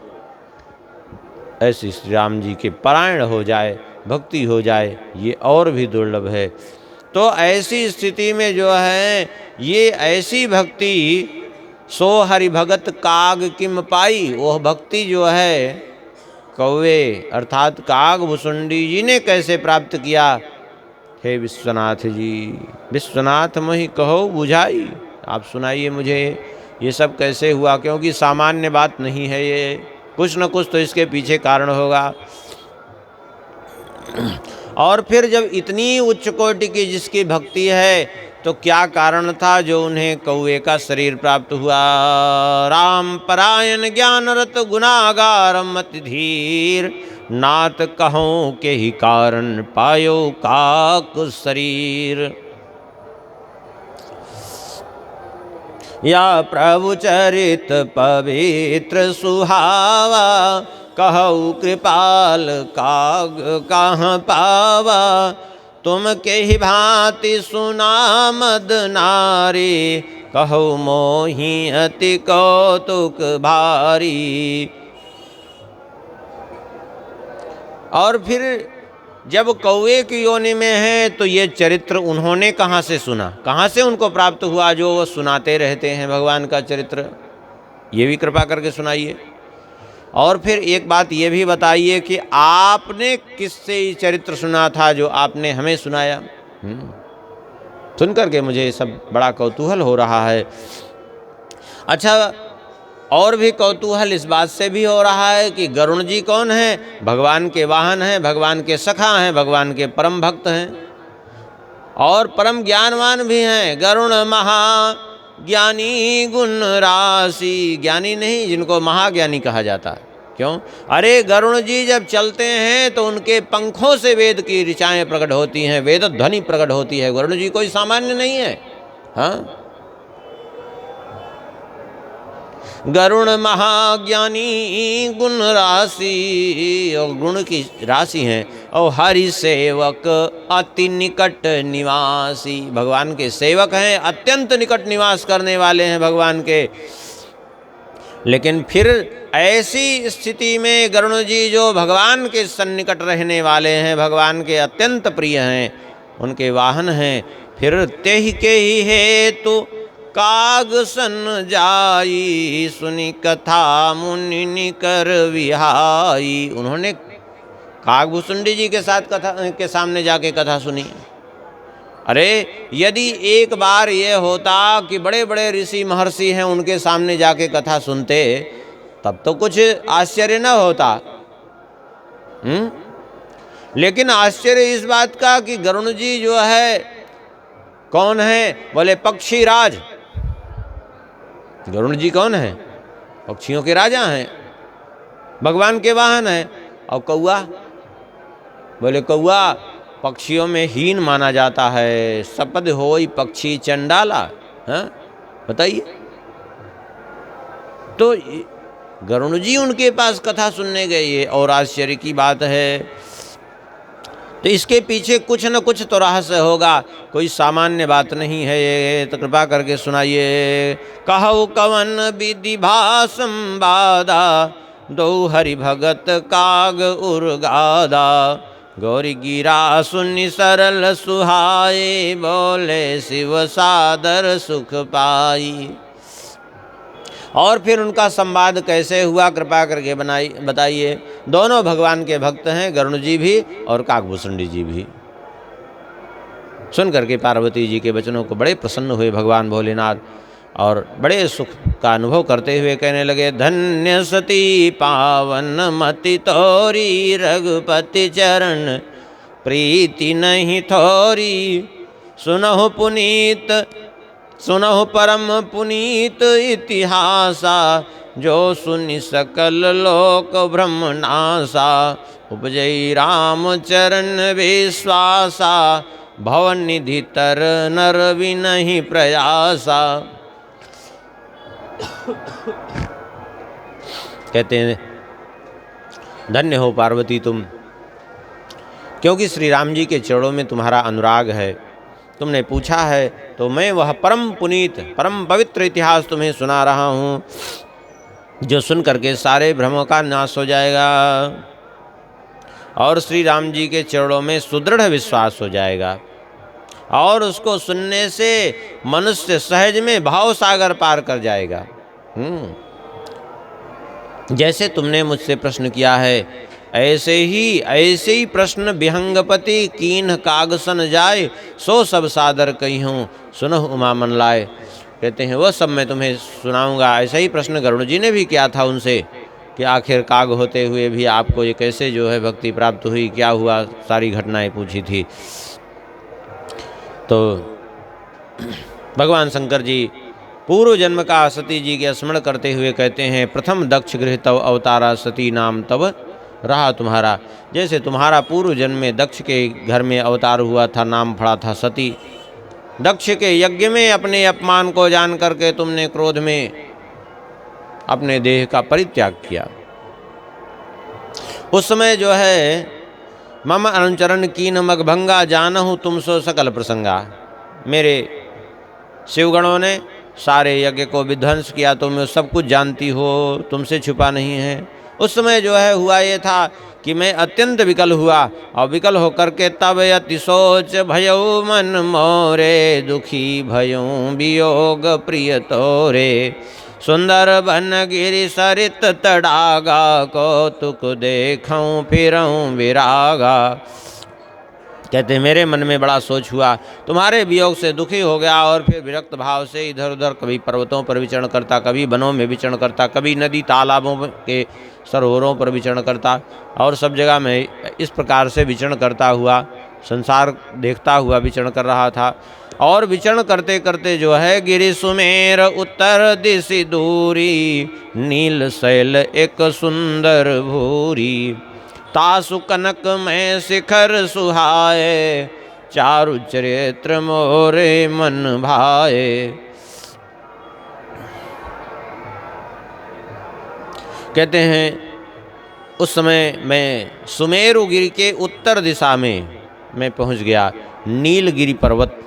A: ऐसी श्री राम जी के परायण हो जाए, भक्ति हो जाए, ये और भी दुर्लभ है। तो ऐसी स्थिति में जो है, ये ऐसी भक्ति सो हरि भगत काग किम पाई, वह भक्ति जो है कौवे अर्थात काग भुसुंडी जी ने कैसे प्राप्त किया? हे विश्वनाथ जी, विश्वनाथ मोहि कहो बुझाई। आप सुनाइए मुझे ये सब कैसे हुआ, क्योंकि सामान्य बात नहीं है ये, कुछ न कुछ तो इसके पीछे कारण होगा। और फिर जब इतनी उच्च कोटि की जिसकी भक्ति है, तो क्या कारण था जो उन्हें कौवे का शरीर प्राप्त हुआ? राम परायण ज्ञान रत गुनागार मति धीर, नात कहूँ के ही कारण पायो काक शरीर। या प्रभु चरित पवित्र सुहावा, कहु कृपाल काग कहाँ पावा, तुम के ही भांति सुना मद नारी, कहु मोहि अति कौतुक भारी। और फिर जब कौवे की योनि में है, तो ये चरित्र उन्होंने कहाँ से सुना, कहाँ से उनको प्राप्त हुआ जो वो सुनाते रहते हैं भगवान का चरित्र? ये भी कृपा करके सुनाइए। और फिर एक बात ये भी बताइए कि आपने किससे ये चरित्र सुना था जो आपने हमें सुनाया। सुन करके मुझे सब बड़ा कौतूहल हो रहा है। अच्छा, और भी कौतूहल इस बात से भी हो रहा है कि गरुण जी कौन हैं? भगवान के वाहन हैं, भगवान के सखा हैं, भगवान के परम भक्त हैं और परम ज्ञानवान भी हैं। गरुण महाज्ञानी गुण राशि, ज्ञानी नहीं जिनको महाज्ञानी कहा जाता है। क्यों? अरे गरुण जी जब चलते हैं तो उनके पंखों से वेद की ऋचाएँ प्रकट होती हैं, वेद ध्वनि प्रकट होती है। गरुण जी कोई सामान्य नहीं है। हाँ, गरुण महाज्ञानी गुण राशि, और गुण की राशि हैं। और हरि सेवक अति निकट निवासी, भगवान के सेवक हैं, अत्यंत निकट निवास करने वाले हैं भगवान के। लेकिन फिर ऐसी स्थिति में गरुण जी जो भगवान के सन्निकट रहने वाले हैं, भगवान के अत्यंत प्रिय हैं, उनके वाहन हैं, फिर तेहि के ही हेतु काग सन जाई, सुनी कथा मुनि निकर विहाई। उन्होंने कागभूषुंडी जी के साथ कथा के सामने जाके कथा सुनी। अरे यदि एक बार ये होता कि बड़े बड़े ऋषि महर्षि हैं उनके सामने जाके कथा सुनते तब तो कुछ आश्चर्य न होता। लेकिन आश्चर्य इस बात का कि गरुण जी जो है कौन है? बोले पक्षी राज। गरुण जी कौन है? पक्षियों के राजा हैं, भगवान के वाहन हैं। और कौआ? बोले कौआ पक्षियों में हीन माना जाता है, सपद होई पक्षी चंडाला। हाँ बताइए। तो गरुण जी उनके पास कथा सुनने गए, ये और आश्चर्य की बात है। तो इसके पीछे कुछ न कुछ तो रहस्य होगा, कोई सामान्य बात नहीं है ये। तो कृपा करके सुनाइए। कहु कवन विधि भाषम बादा, दो हरि भगत काग उर्गादा, गौरी गिरा सुनि सरल सुहाए, बोले शिव सादर सुख पाई। और फिर उनका संवाद कैसे हुआ कृपा करके बताइए। दोनों भगवान के भक्त हैं, गरुण जी भी और कागभूषुंडी जी भी। सुन करके पार्वती जी के वचनों को बड़े प्रसन्न हुए भगवान भोलेनाथ और बड़े सुख का अनुभव करते हुए कहने लगे, धन्य सती पावन मति तोरी, रघुपति चरण प्रीति नहीं थोरी, सुनहु पुनीत सुनहु परम पुनीत इतिहासा, जो सुनि सकल लोक ब्रह्मनासा, उपजई राम चरण विश्वासा, भवन निधि तर नर विनहि प्रयासा। कहते हैं धन्य हो पार्वती तुम, क्योंकि श्री राम जी के चरणों में तुम्हारा अनुराग है। तुमने पूछा है तो मैं वह परम पुनीत परम पवित्र इतिहास तुम्हें सुना रहा हूँ, जो सुन करके सारे भ्रमों का नाश हो जाएगा और श्री राम जी के चरणों में सुदृढ़ विश्वास हो जाएगा। और उसको सुनने से मनुष्य सहज में भाव सागर पार कर जाएगा। जैसे तुमने मुझसे प्रश्न किया है ऐसे ही प्रश्न विहंगपति कीन कागसन जाए, सो सब सादर कही हूँ सुनह उमा मन लाए। कहते हैं वह सब मैं तुम्हें सुनाऊंगा। ऐसा ही प्रश्न गरुड़ जी ने भी किया था उनसे कि आखिर काग होते हुए भी आपको ये कैसे जो है भक्ति प्राप्त हुई, क्या हुआ, सारी घटनाएं पूछी थी। तो भगवान शंकर जी पूर्व जन्म का सती जी के स्मरण करते हुए कहते हैं, प्रथम दक्ष गृह तव अवतारा, सती नाम तब रहा तुम्हारा। जैसे तुम्हारा पूर्व जन्म में दक्ष के घर में अवतार हुआ था, नाम पड़ा था सती। दक्ष के यज्ञ में अपने अपमान को जान करके तुमने क्रोध में अपने देह का परित्याग किया। उस समय जो है मम अनुचरण कीन मगभंगा, जानहु तुम सो सकल प्रसंगा। मेरे शिवगणों ने सारे यज्ञ को विध्वंस किया, तुम सब कुछ जानती हो, तुमसे छुपा नहीं है। उस समय जो है हुआ ये था कि मैं अत्यंत विकल हुआ और विकल होकर के तब अति सोच भयो मन मोरे, दुखी भयों वियोग प्रिय तोरे। सुंदर बन गिरि सरित तड़ागा, कौतुक देखूं फिरूं विरागा। कहते हैं मेरे मन में बड़ा सोच हुआ, तुम्हारे वियोग से दुखी हो गया और फिर विरक्त भाव से इधर उधर कभी पर्वतों पर विचरण करता, कभी वनों में विचरण करता, कभी नदी तालाबों के सरोवरों पर विचरण करता, और सब जगह में इस प्रकार से विचरण करता हुआ संसार देखता हुआ विचरण कर रहा था। और विचरण करते करते जो है गिरि सुमेर उत्तर दिशि दूरी, नील शैल एक सुंदर भूरी। तासु कनक में शिखर सुहाए, चारु चरित्र मोरे मन भाए। कहते हैं उस समय मैं सुमेरु गिरि के उत्तर दिशा में मैं पहुंच गया। नीलगिरी पर्वत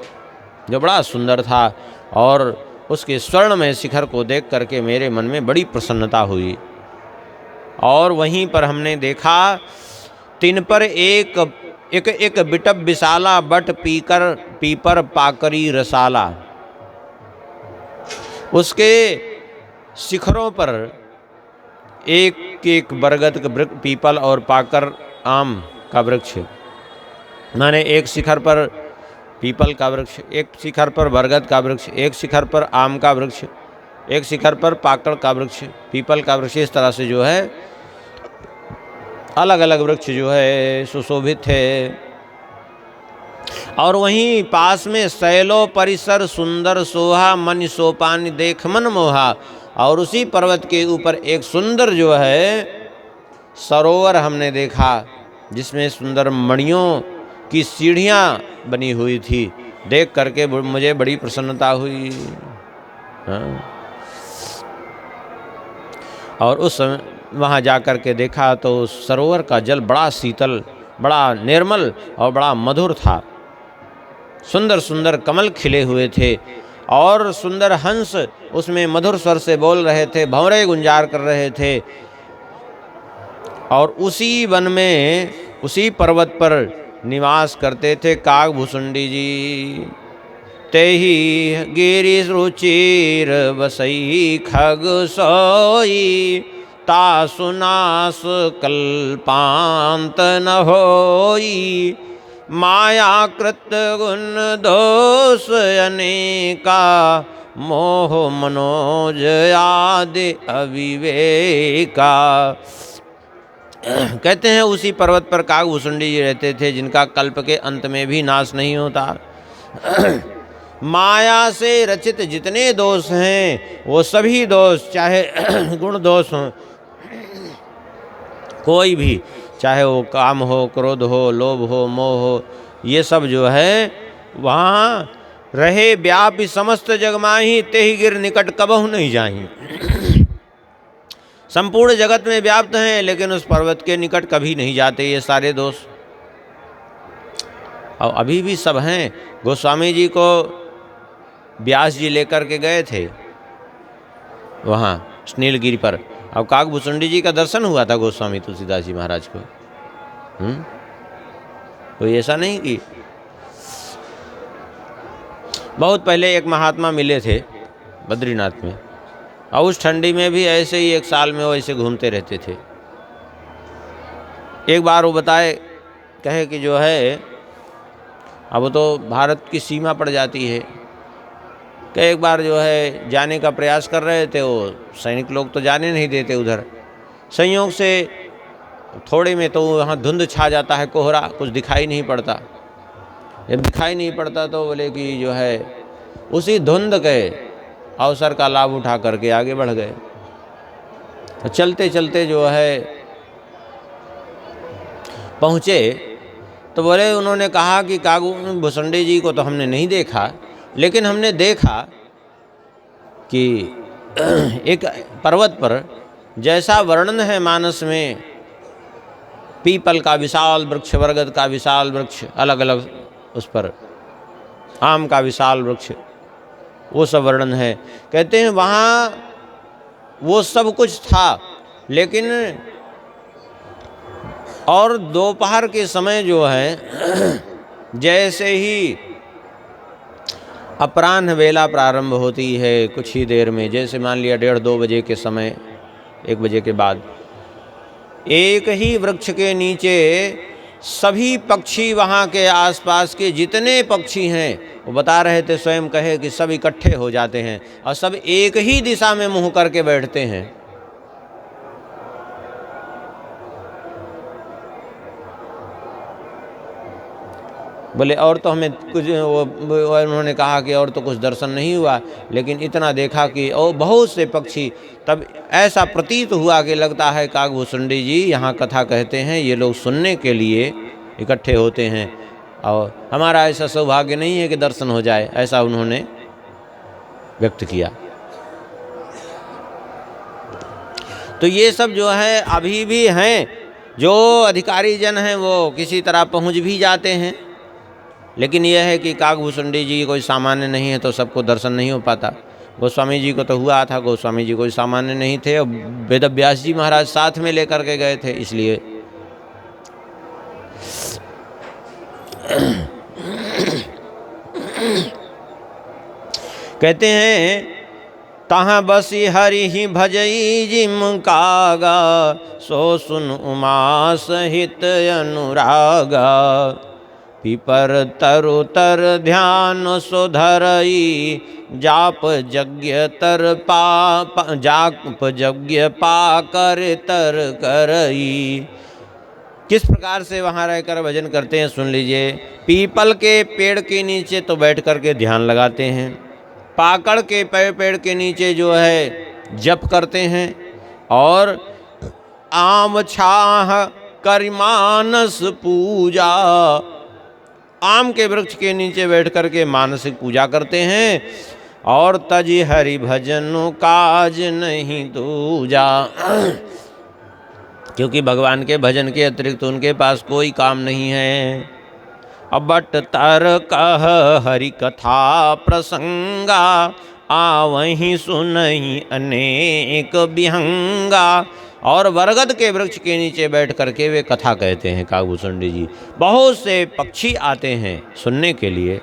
A: जो बड़ा सुंदर था, और उसके स्वर्णमय शिखर को देख करके मेरे मन में बड़ी प्रसन्नता हुई। और वहीं पर हमने देखा तीन पर एक एक एक बिटप विशाला, बट पीपर पाकरी रसाला। उसके शिखरों पर एक एक बरगद का वृक्ष, पीपल और पाकर आम का वृक्ष। मैंने एक शिखर पर पीपल का वृक्ष, एक शिखर पर बरगद का वृक्ष, एक शिखर पर आम का वृक्ष, एक शिखर पर पाकड़ का वृक्ष, पीपल का वृक्ष। इस तरह से जो है अलग अलग वृक्ष जो है सुशोभित थे। और वहीं पास में शैलो परिसर सुंदर सोहा, मन सोपान देख मन मोहा। और उसी पर्वत के ऊपर एक सुंदर जो है सरोवर हमने देखा, जिसमें सुंदर मणियों की सीढ़ियाँ बनी हुई थी। देख करके मुझे बड़ी प्रसन्नता हुई। हाँ। और उस समय वहाँ जा कर के देखा तो सरोवर का जल बड़ा शीतल, बड़ा निर्मल और बड़ा मधुर था। सुंदर सुंदर कमल खिले हुए थे, और सुंदर हंस उसमें मधुर स्वर से बोल रहे थे, भंवरे गुंजार कर रहे थे। और उसी वन में, उसी पर्वत पर निवास करते थे कागभूषुंडी जी। तेहि गिरि रुचिर बसई खग सोई, तासु नास कल्पांत न होई। माया कृत गुण दोष अनेका, मोह मनोज आदि अविवेका। कहते हैं उसी पर्वत पर कागभूषुंडी जी रहते थे, जिनका कल्प के अंत में भी नाश नहीं होता। माया से रचित जितने दोष हैं वो सभी दोष, चाहे गुण दोष हों, कोई भी, चाहे वो काम हो, क्रोध हो, लोभ हो, मोह हो, ये सब जो है वहाँ रहे व्यापी समस्त जग माही, तेहि गिर निकट कबहु नहीं जाही। संपूर्ण जगत में व्याप्त हैं, लेकिन उस पर्वत के निकट कभी नहीं जाते ये सारे दोष। और अभी भी सब हैं। गोस्वामी जी को व्यास जी लेकर के गए थे वहाँ नीलगिरी पर। अब कागभूषुंडी जी का दर्शन हुआ था गोस्वामी तुलसीदास जी महाराज को। कोई ऐसा नहीं कि बहुत पहले एक महात्मा मिले थे बद्रीनाथ में, और उस ठंडी में भी ऐसे ही एक साल में वो ऐसे घूमते रहते थे। एक बार वो बताए, कहे कि जो है अब तो भारत की सीमा पड़ जाती है, कि एक बार जो है जाने का प्रयास कर रहे थे, वो सैनिक लोग तो जाने नहीं देते उधर। संयोग से थोड़े में तो वहाँ धुंध छा जाता है, कोहरा, कुछ दिखाई नहीं पड़ता। जब दिखाई नहीं पड़ता तो बोले कि जो है उसी धुंध के अवसर का लाभ उठा करके आगे बढ़ गए। तो चलते चलते जो है पहुँचे तो बोले, उन्होंने कहा कि कागभूषुंडी जी को तो हमने नहीं देखा, लेकिन हमने देखा कि एक पर्वत पर जैसा वर्णन है मानस में, पीपल का विशाल वृक्ष, बरगद का विशाल वृक्ष, अलग अलग उस पर आम का विशाल वृक्ष, वो सब वर्णन है। कहते हैं वहाँ वो सब कुछ था, लेकिन और दोपहर के समय जो है जैसे ही अपराह्न वेला प्रारंभ होती है कुछ ही देर में, जैसे मान लिया 1:30-2 बजे के समय, 1 बजे के बाद एक ही वृक्ष के नीचे सभी पक्षी, वहाँ के आसपास के जितने पक्षी हैं, वो बता रहे थे, स्वयं कहे कि सब इकट्ठे हो जाते हैं और सब एक ही दिशा में मुंह करके बैठते हैं। बोले और तो हमें कुछ, वो उन्होंने कहा कि और तो कुछ दर्शन नहीं हुआ, लेकिन इतना देखा कि और बहुत से पक्षी, तब ऐसा प्रतीत हुआ कि लगता है काकभूषुंडी जी यहाँ कथा कहते हैं, ये लोग सुनने के लिए इकट्ठे होते हैं और हमारा ऐसा सौभाग्य नहीं है कि दर्शन हो जाए, ऐसा उन्होंने व्यक्त किया। तो ये सब जो है अभी भी हैं, जो अधिकारी जन हैं वो किसी तरह पहुँच भी जाते हैं, लेकिन यह है कि काकभूषुंडी जी कोई सामान्य नहीं है तो सबको दर्शन नहीं हो पाता। गोस्वामी जी को तो हुआ था, गोस्वामी जी कोई सामान्य नहीं थे और वेदव्यास जी महाराज साथ में लेकर के गए थे, इसलिए कहते हैं तहाँ बसी हरि ही भजई जिम कागा, सो सुन उमा सहित अनुरागा, पीपर तरु तर ध्यान सुधरई, जाप यज्ञ तर पा जाप यज्ञ पा कर तर करई। किस प्रकार से वहाँ रहकर भजन करते हैं सुन लीजिए। पीपल के पेड़ के नीचे तो बैठ कर के ध्यान लगाते हैं, पाकड़ के पेड़ के नीचे जो है जप करते हैं, और आम छाह कर मानस पूजा, आम के वृक्ष के नीचे बैठ कर के मानसिक पूजा करते हैं, और तजी हरि भजन काज नहीं दूजा, क्योंकि भगवान के भजन के अतिरिक्त उनके पास कोई काम नहीं है। अबट तर कह हरि कथा प्रसंगा, आवहीं सुनहि अनेक विहंगा, और बरगद के वृक्ष के नीचे बैठ करके वे कथा कहते हैं काकभूषुंडी जी। बहुत से पक्षी आते हैं सुनने के लिए।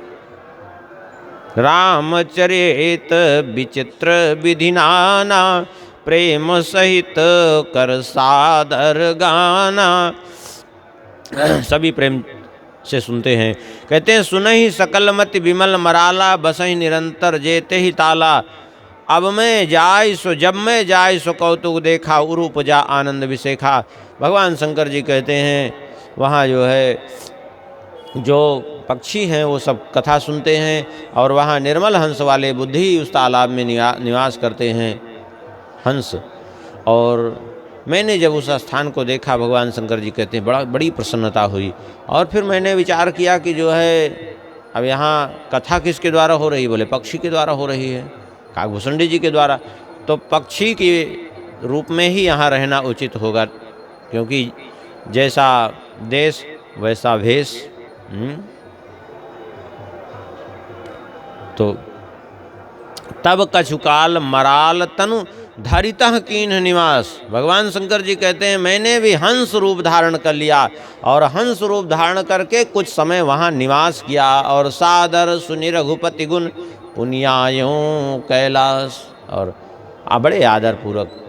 A: रामचरित विचित्र विधि नाना, प्रेम सहित कर सादर गाना, सभी प्रेम से सुनते हैं। कहते हैं सुनहि सकल मति विमल मराला, बसहि निरंतर जेते ही ताला, अब मैं जाय सो जब मैं जाय सो कौतुक देखा, उरूप जा आनंद विशेखा। भगवान शंकर जी कहते हैं वहाँ जो है जो पक्षी हैं वो सब कथा सुनते हैं, और वहाँ निर्मल हंस वाले बुद्धि उस तालाब में निवास करते हैं हंस। और मैंने जब उस स्थान को देखा, भगवान शंकर जी कहते हैं बड़ी प्रसन्नता हुई, और फिर मैंने विचार किया कि जो है अब यहाँ कथा किसके द्वारा हो रही, बोले पक्षी के द्वारा हो रही है, काकभूषुंडी जी के द्वारा। तो पक्षी के रूप में ही यहाँ रहना उचित होगा, क्योंकि जैसा देश वैसा भेष। तो तब कछुकाल मराल तनु धरितः कीन्ह निवास। भगवान शंकर जी कहते हैं मैंने भी हंस रूप धारण कर लिया, और हंस रूप धारण करके कुछ समय वहाँ निवास किया, और सादर सुनि रघुपति गुण पुनियायों कैलाश। और बड़े आदर पूर्वक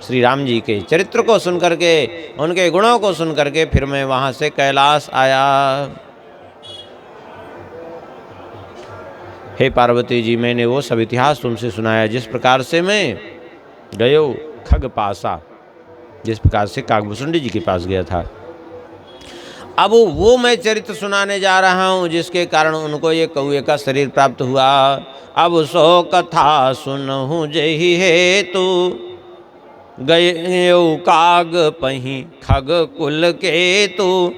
A: श्री राम जी के चरित्र को सुन करके, उनके गुणों को सुन करके फिर मैं वहाँ से कैलाश आया। हे पार्वती जी, मैंने वो सब इतिहास तुमसे सुनाया जिस प्रकार से मैं गयो खग पासा, जिस प्रकार से काकभूषुंडी जी के पास गया था। अब वो मैं चरित्र सुनाने जा रहा हूँ जिसके कारण उनको ये कौए का शरीर प्राप्त हुआ। अब सो कथा सुनहु जही हेतु, गयो काग पही खग कुल केतु।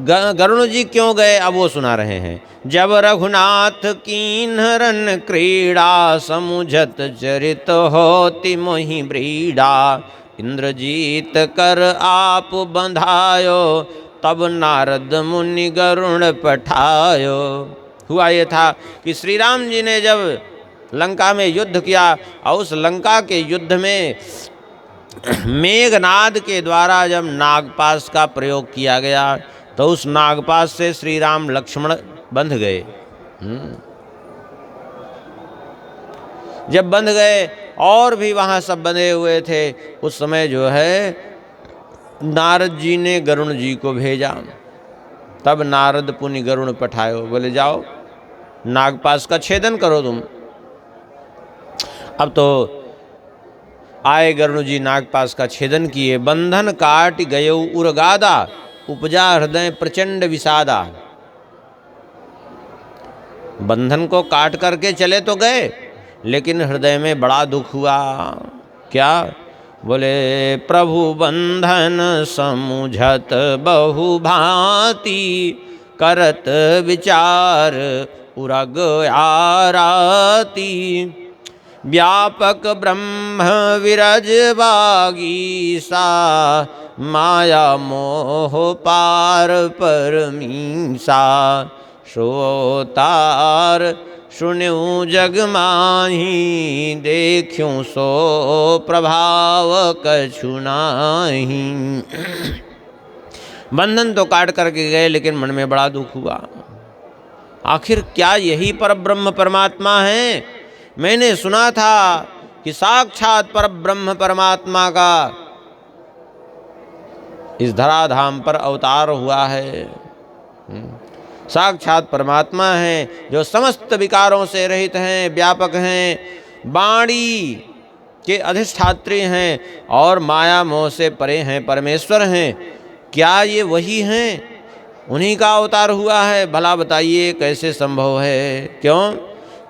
A: गरुण जी क्यों गए अब वो सुना रहे हैं। जब रघुनाथ कीन्हरन क्रीड़ा, समुझत चरित होति मोहि ब्रीडा। इंद्रजीत कर आप बंधायो, तब नारद मुनि गरुण पठायो। हुआ ये था कि श्री राम जी ने जब लंका में युद्ध किया, और उस लंका के युद्ध में मेघनाद के द्वारा जब नागपाश का प्रयोग किया गया, तो उस नागपाश से श्री राम लक्ष्मण बंध गए। जब बंध गए और भी वहाँ सब बंधे हुए थे, उस समय जो है नारद जी ने गरुण जी को भेजा। तब नारद पुनि गरुण पठायो, बोले जाओ नागपाश का छेदन करो तुम। अब तो आए गरुण जी, नागपाश का छेदन किए। बंधन काट गयो उरगादा, उपजा हृदय प्रचंड विषादा। बंधन को काट करके चले तो गए, लेकिन हृदय में बड़ा दुख हुआ। क्या? बोले प्रभु बंधन समुझत बहु भांति, करत विचार उरग आराती। व्यापक ब्रह्म विरज बागीसा, माया मोह पार परमीसा। श्रोतार सुन्यु जग माही, देखूं सो प्रभाव कछु नाही। बंधन तो काट करके गए, लेकिन मन में बड़ा दुख हुआ। आखिर क्या यही परब्रह्म परमात्मा है? मैंने सुना था कि साक्षात परब्रह्म परमात्मा का इस धराधाम पर अवतार हुआ है। साक्षात परमात्मा है जो समस्त विकारों से रहित हैं, व्यापक हैं, वाणी के अधिष्ठात्री हैं और माया मोह से परे हैं, परमेश्वर हैं। क्या ये वही हैं? उन्हीं का अवतार हुआ है? भला बताइए कैसे संभव है? क्यों?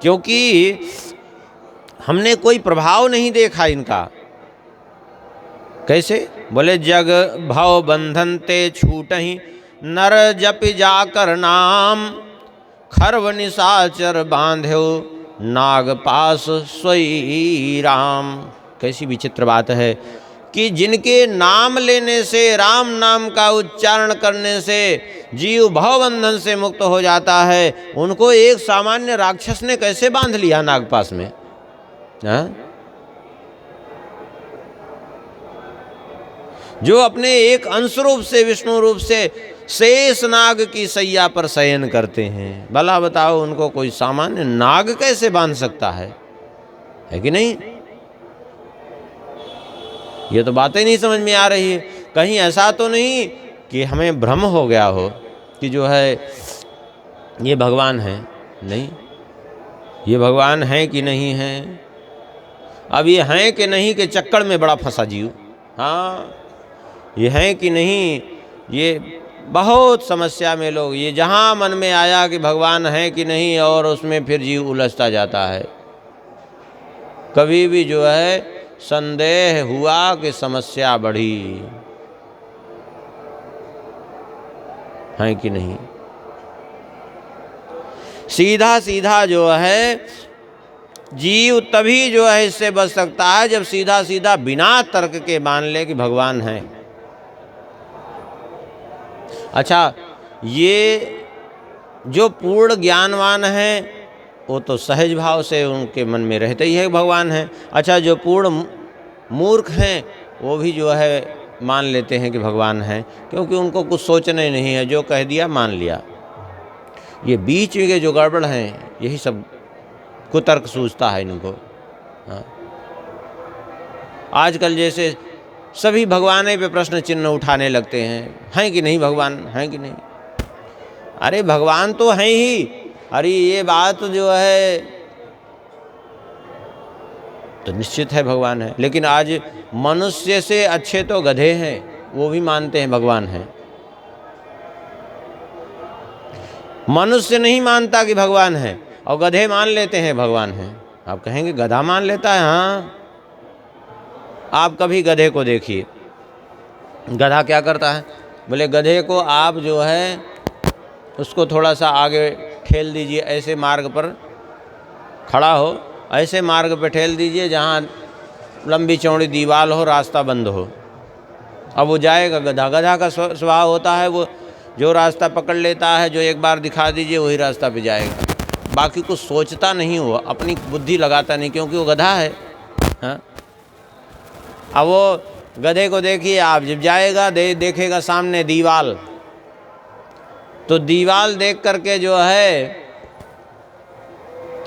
A: क्योंकि हमने कोई प्रभाव नहीं देखा इनका। कैसे? बोले जग भव बंधन ते छूटहि, नर जप जाकर नाम। खरव निशाचर बांध्यो, नाग पास सोई राम। कैसी विचित्र बात है कि जिनके नाम लेने से, राम नाम का उच्चारण करने से जीव भवबंधन से मुक्त हो जाता है, उनको एक सामान्य राक्षस ने कैसे बांध लिया नागपास में? हाँ? जो अपने एक अंश रूप से, विष्णु रूप से शेष नाग की सैया पर शयन करते हैं। भला बताओ उनको कोई सामान्य नाग कैसे बांध सकता है कि नहीं? ये तो बातें नहीं समझ में आ रही है। कहीं ऐसा तो नहीं कि हमें भ्रम हो गया हो कि जो है ये भगवान है? नहीं, ये भगवान है कि नहीं है। अब ये हैं कि नहीं के चक्कर में बड़ा फंसा जीव। हाँ, ये हैं कि नहीं, ये बहुत समस्या में लोग, ये जहाँ मन में आया कि भगवान है कि नहीं, और उसमें फिर जीव उलझता जाता है। कभी भी जो है संदेह हुआ कि समस्या बढ़ी, है कि नहीं। सीधा सीधा जो है जीव तभी जो है इससे बच सकता है जब सीधा सीधा बिना तर्क के मान ले कि भगवान है। अच्छा, ये जो पूर्ण ज्ञानवान हैं वो तो सहज भाव से उनके मन में रहते ही है भगवान है। अच्छा, जो पूर्ण मूर्ख हैं वो भी जो है मान लेते हैं कि भगवान है, क्योंकि उनको कुछ सोचना ही नहीं है, जो कह दिया मान लिया। ये बीच में के जो गड़बड़ हैं, यही सब कुतर्क सूझता है इनको। हाँ। आजकल जैसे सभी भगवान पे प्रश्न चिन्ह उठाने लगते हैं कि नहीं भगवान, हैं कि नहीं। अरे भगवान तो हैं ही। अरे ये बात जो है तो निश्चित है भगवान है, लेकिन आज मनुष्य से अच्छे तो गधे हैं, वो भी मानते हैं भगवान है। मनुष्य नहीं मानता कि भगवान है और गधे मान लेते हैं भगवान है। आप कहेंगे गधा मान लेता है? हाँ, आप कभी गधे को देखिए। गधा क्या करता है? बोले गधे को आप जो है उसको थोड़ा सा आगे ठेल दीजिए, ऐसे मार्ग पर खड़ा हो, ऐसे मार्ग पर ठेल दीजिए जहाँ लंबी चौड़ी दीवार हो, रास्ता बंद हो। अब वो जाएगा। गधा, गधा का स्वभाव होता है वो जो रास्ता पकड़ लेता है, जो एक बार दिखा दीजिए वही रास्ता पे जाएगा। बाकी कुछ सोचता नहीं, वो अपनी बुद्धि लगाता नहीं, क्योंकि वो गधा है। हाँ? अब वो गधे को देखिए आप, जब जाएगा देखेगा सामने दीवाल, तो दीवाल देख करके जो है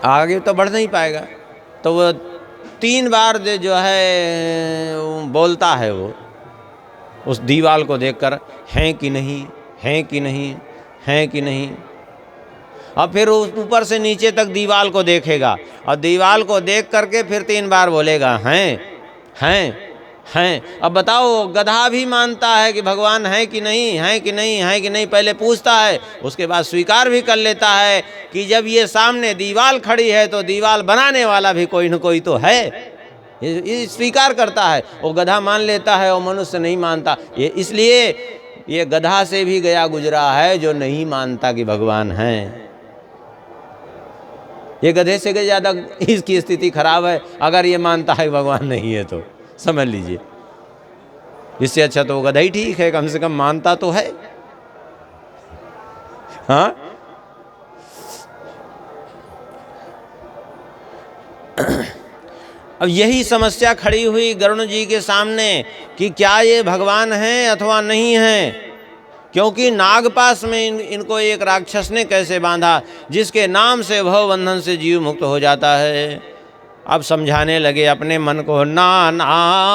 A: आगे तो बढ़ नहीं पाएगा। तो वो 3 बार जो है बोलता है वो उस दीवाल को देखकर, हैं कि नहीं, हैं कि नहीं, हैं कि नहीं। अब फिर ऊपर से नीचे तक दीवाल को देखेगा और दीवाल को देख करके फिर 3 बार बोलेगा, हैं हैं हैं। अब बताओ, गधा भी मानता है कि भगवान है कि नहीं, है कि नहीं, है कि नहीं, पहले पूछता है, उसके बाद स्वीकार भी कर लेता है कि जब ये सामने दीवाल खड़ी है तो दीवाल बनाने वाला भी कोई न कोई तो है, ये स्वीकार करता है। वो गधा मान लेता है और मनुष्य नहीं मानता। ये इसलिए ये गधा से भी गया गुजरा है जो नहीं मानता कि भगवान है। ये गधे से ज़्यादा इसकी स्थिति खराब है अगर ये मानता है भगवान नहीं है तो, समझ लीजिए। इससे अच्छा तो वो गधा ही ठीक है, कम से कम मानता तो है। हाँ, अब यही समस्या खड़ी हुई गरुड़ जी के सामने कि क्या ये भगवान हैं अथवा नहीं हैं, क्योंकि नागपाश में इनको एक राक्षस ने कैसे बांधा जिसके नाम से भव बंधन से जीव मुक्त हो जाता है। अब समझाने लगे अपने मन को, नाना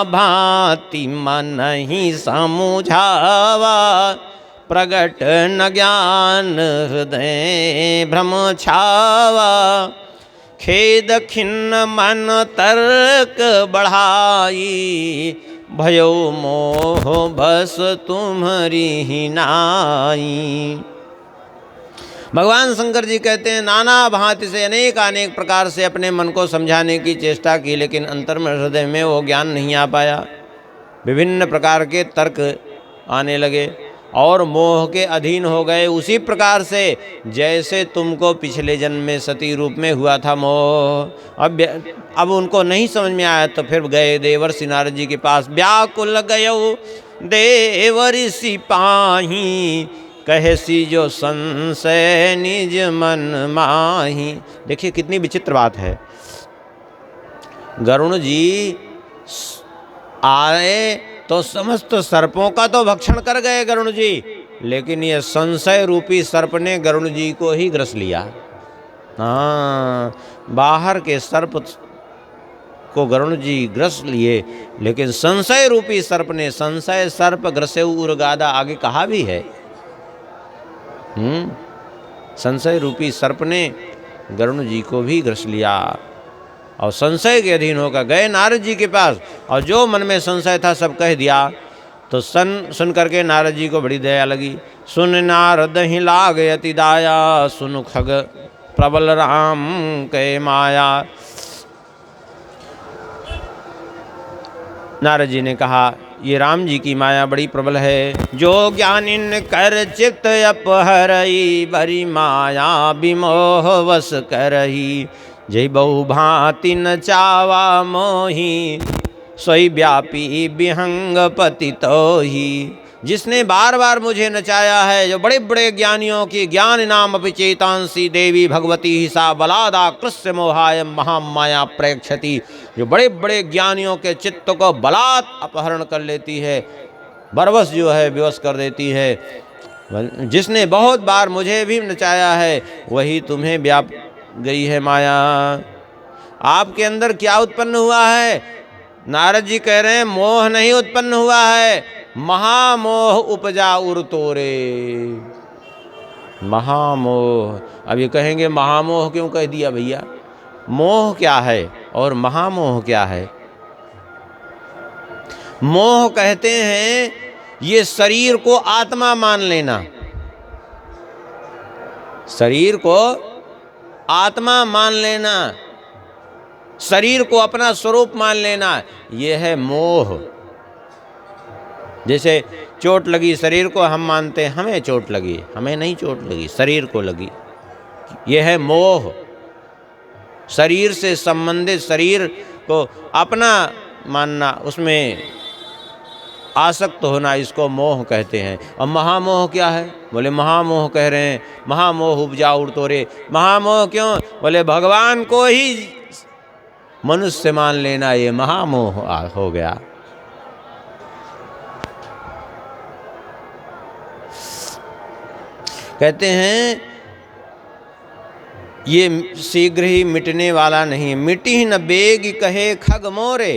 A: भांति मन ही समझावा, प्रगट न ज्ञान हृदय भ्रम छावा, खेद खिन्न मन तर्क बढ़ाई, भयो मोह बस तुम्हारी ही नाई। भगवान शंकर जी कहते हैं, नाना भांति से अनेक प्रकार से अपने मन को समझाने की चेष्टा की, लेकिन अंतर में हृदय में वो ज्ञान नहीं आ पाया। विभिन्न प्रकार के तर्क आने लगे और मोह के अधीन हो गए। उसी प्रकार से जैसे तुमको पिछले जन्म में सती रूप में हुआ था मोह। अब उनको नहीं समझ में आया तो फिर गए देवर्षि नारद जी के पास। व्याकुल गयो देवर्षि पाही, कहसी जो संशय निज मन माही। देखिए कितनी विचित्र बात है। गरुड़ जी आए तो समस्त सर्पों का तो भक्षण कर गए गरुड़ जी, लेकिन ये संशय रूपी सर्प ने गरुड़ जी को ही ग्रस लिया। हाँ, बाहर के सर्प को गरुड़ जी ग्रस लिए, लेकिन संशय रूपी सर्प ने, संशय सर्प ग्रसे उर्गादा, आगे कहा भी है। संशय रूपी सर्प ने गरुड़ जी को भी ग्रस लिया और संशय के अधीन होकर गए नारद जी के पास और जो मन में संशय था सब कह दिया। तो सुन करके नारद जी को बड़ी दया लगी। सुन नारद ही लाग अति दाया, सुन खग प्रबल राम कै माया। नारद जी ने कहा, ये राम जी की माया बड़ी प्रबल है। जो ज्ञानिन कर चित्त अपहरई, बरी माया विमोह वश करही। जय बहु भांति न चावा मोही, सोई व्यापी विहंग पति तो ही। जिसने बार बार मुझे नचाया है, जो बड़े बड़े ज्ञानियों की ज्ञान नाम अपचेतांसी देवी भगवती ही सा बलादा कृष्ण मोहाय महामाया प्रेक्षति। जो बड़े बड़े ज्ञानियों के चित्त को बलात् अपहरण कर लेती है, बरबस जो है विवश कर देती है। जिसने बहुत बार मुझे भी नचाया है वही तुम्हें व्याप गई है माया। आपके अंदर क्या उत्पन्न हुआ है? नारद जी कह रहे हैं मोह नहीं उत्पन्न हुआ है, महामोह उपजा उर तोरे। महामोह। अब ये कहेंगे महामोह क्यों कह दिया भैया? मोह क्या है और महामोह क्या है? मोह कहते हैं ये शरीर को आत्मा मान लेना, शरीर को आत्मा मान लेना, शरीर को अपना स्वरूप मान लेना, यह है मोह। जैसे चोट लगी शरीर को, हम मानते हैं हमें चोट लगी, हमें नहीं चोट लगी, शरीर को लगी, यह है मोह। शरीर से संबंधित, शरीर को अपना मानना, उसमें आसक्त होना, इसको मोह कहते हैं। और महामोह क्या है? बोले महामोह कह रहे हैं महामोह उपजा उर तोरे। महामोह क्यों? बोले भगवान को ही मनुष्य मान लेना, ये महामोह हो गया। कहते हैं ये शीघ्र ही मिटने वाला नहीं। मिटी न बेग कहे खग मोरे,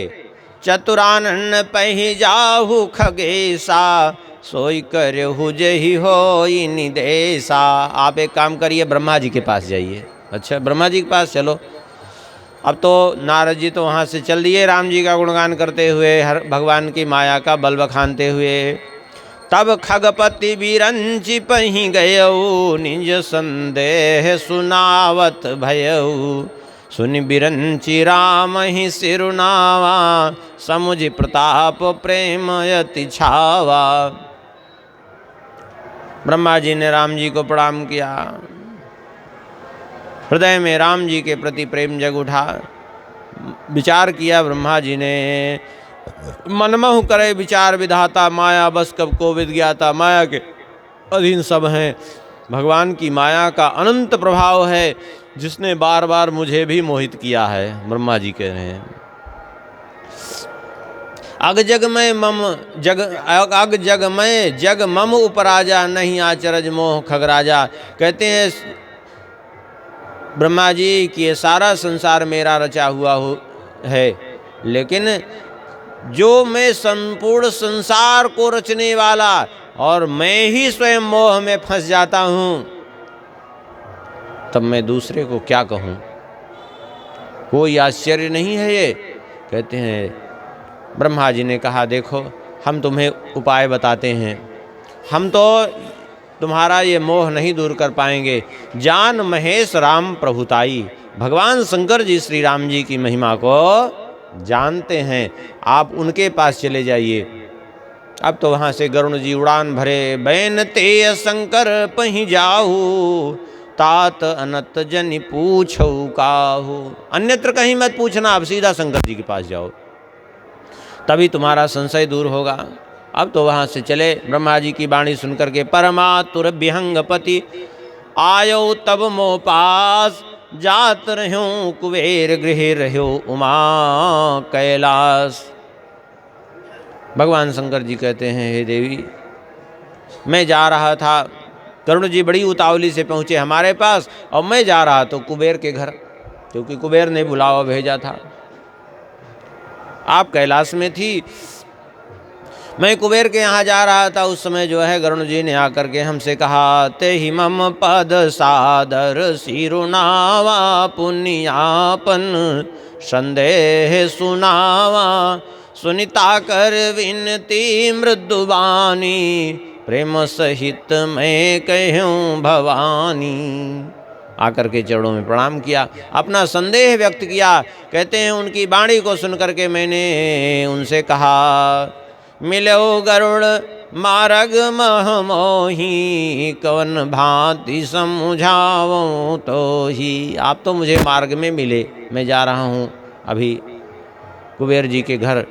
A: चतुरानन पहि जाहु खगेसा, सोई करहु जहि होई निदेशा। आप एक काम करिए, ब्रह्मा जी के पास जाइए। अच्छा, ब्रह्मा जी के पास चलो। अब तो नारद जी तो वहाँ से चल दिए राम जी का गुणगान करते हुए, हर भगवान की माया का बल बखानते हुए। तब खगपति बिरंचि पहि गयऊ, निज संदेह सुनावत भयऊ। सुनि बिरंचि राम ही सिरुनावा, समुझ प्रताप प्रेम यति छावा। ब्रह्मा जी ने राम जी को प्रणाम किया। हृदय में राम जी के प्रति प्रेम जग उठा। विचार किया ब्रह्मा जी ने, मनमोह करे विचार विधाता, माया बस कब को विद ज्ञाता। माया के अधीन सब हैं। भगवान की माया का अनंत प्रभाव है, जिसने बार बार मुझे भी मोहित किया है। ब्रह्मा जी कह रहे हैं, अग जग में मम जग अग जग में जग मम उपराजा, नहीं आचरज मोह खगराजा। कहते हैं ब्रह्मा जी कि ये सारा संसार मेरा रचा हुआ है, लेकिन जो मैं संपूर्ण संसार को रचने वाला और मैं ही स्वयं मोह में फंस जाता हूँ, तब मैं दूसरे को क्या कहूँ। कोई आश्चर्य नहीं है ये। कहते हैं ब्रह्मा जी ने कहा, देखो हम तुम्हें उपाय बताते हैं, हम तो तुम्हारा ये मोह नहीं दूर कर पाएंगे। जान महेश राम प्रभुताई। भगवान शंकर जी श्री राम जी की महिमा को जानते हैं, आप उनके पास चले जाइए। अब तो वहाँ से गरुण जी उड़ान भरे। बैन ते शंकर पहि जाहू, तात अनत जनि पूछऊ काहू। अन्यत्र कहीं मत पूछना, आप सीधा शंकर जी के पास जाओ, तभी तुम्हारा संशय दूर होगा। अब तो वहाँ से चले। ब्रह्मा जी की वाणी सुनकर के परमातुर विहंगपति, आयो तब मोह पास, जात रह्यो कुबेर गृह रह्यो उमा कैलाश। भगवान शंकर जी कहते हैं, हे देवी, मैं जा रहा था, गरुड़ जी बड़ी उतावली से पहुँचे हमारे पास, और मैं जा रहा तो कुबेर के घर, क्योंकि कुबेर ने बुलावा भेजा था। आप कैलाश में थी, मैं कुबेर के यहाँ जा रहा था। उस समय जो है गरुड़ जी ने आकर के हमसे कहा, ते ही मम पद सादर सिरुनावा, पुण्यापन संदेह सुनावा। सुनिता कर विनती मृदुबानी, प्रेम सहित मैं कहूँ भवानी। आकर के चरणों में प्रणाम किया, अपना संदेह व्यक्त किया। कहते हैं उनकी वाणी को सुनकर के मैंने उनसे कहा, मिलो गरुड़ मार्ग मह मोही, कवन भांति समझाओ तो ही। आप तो मुझे मार्ग में मिले, मैं जा रहा हूँ अभी कुबेर जी के घर,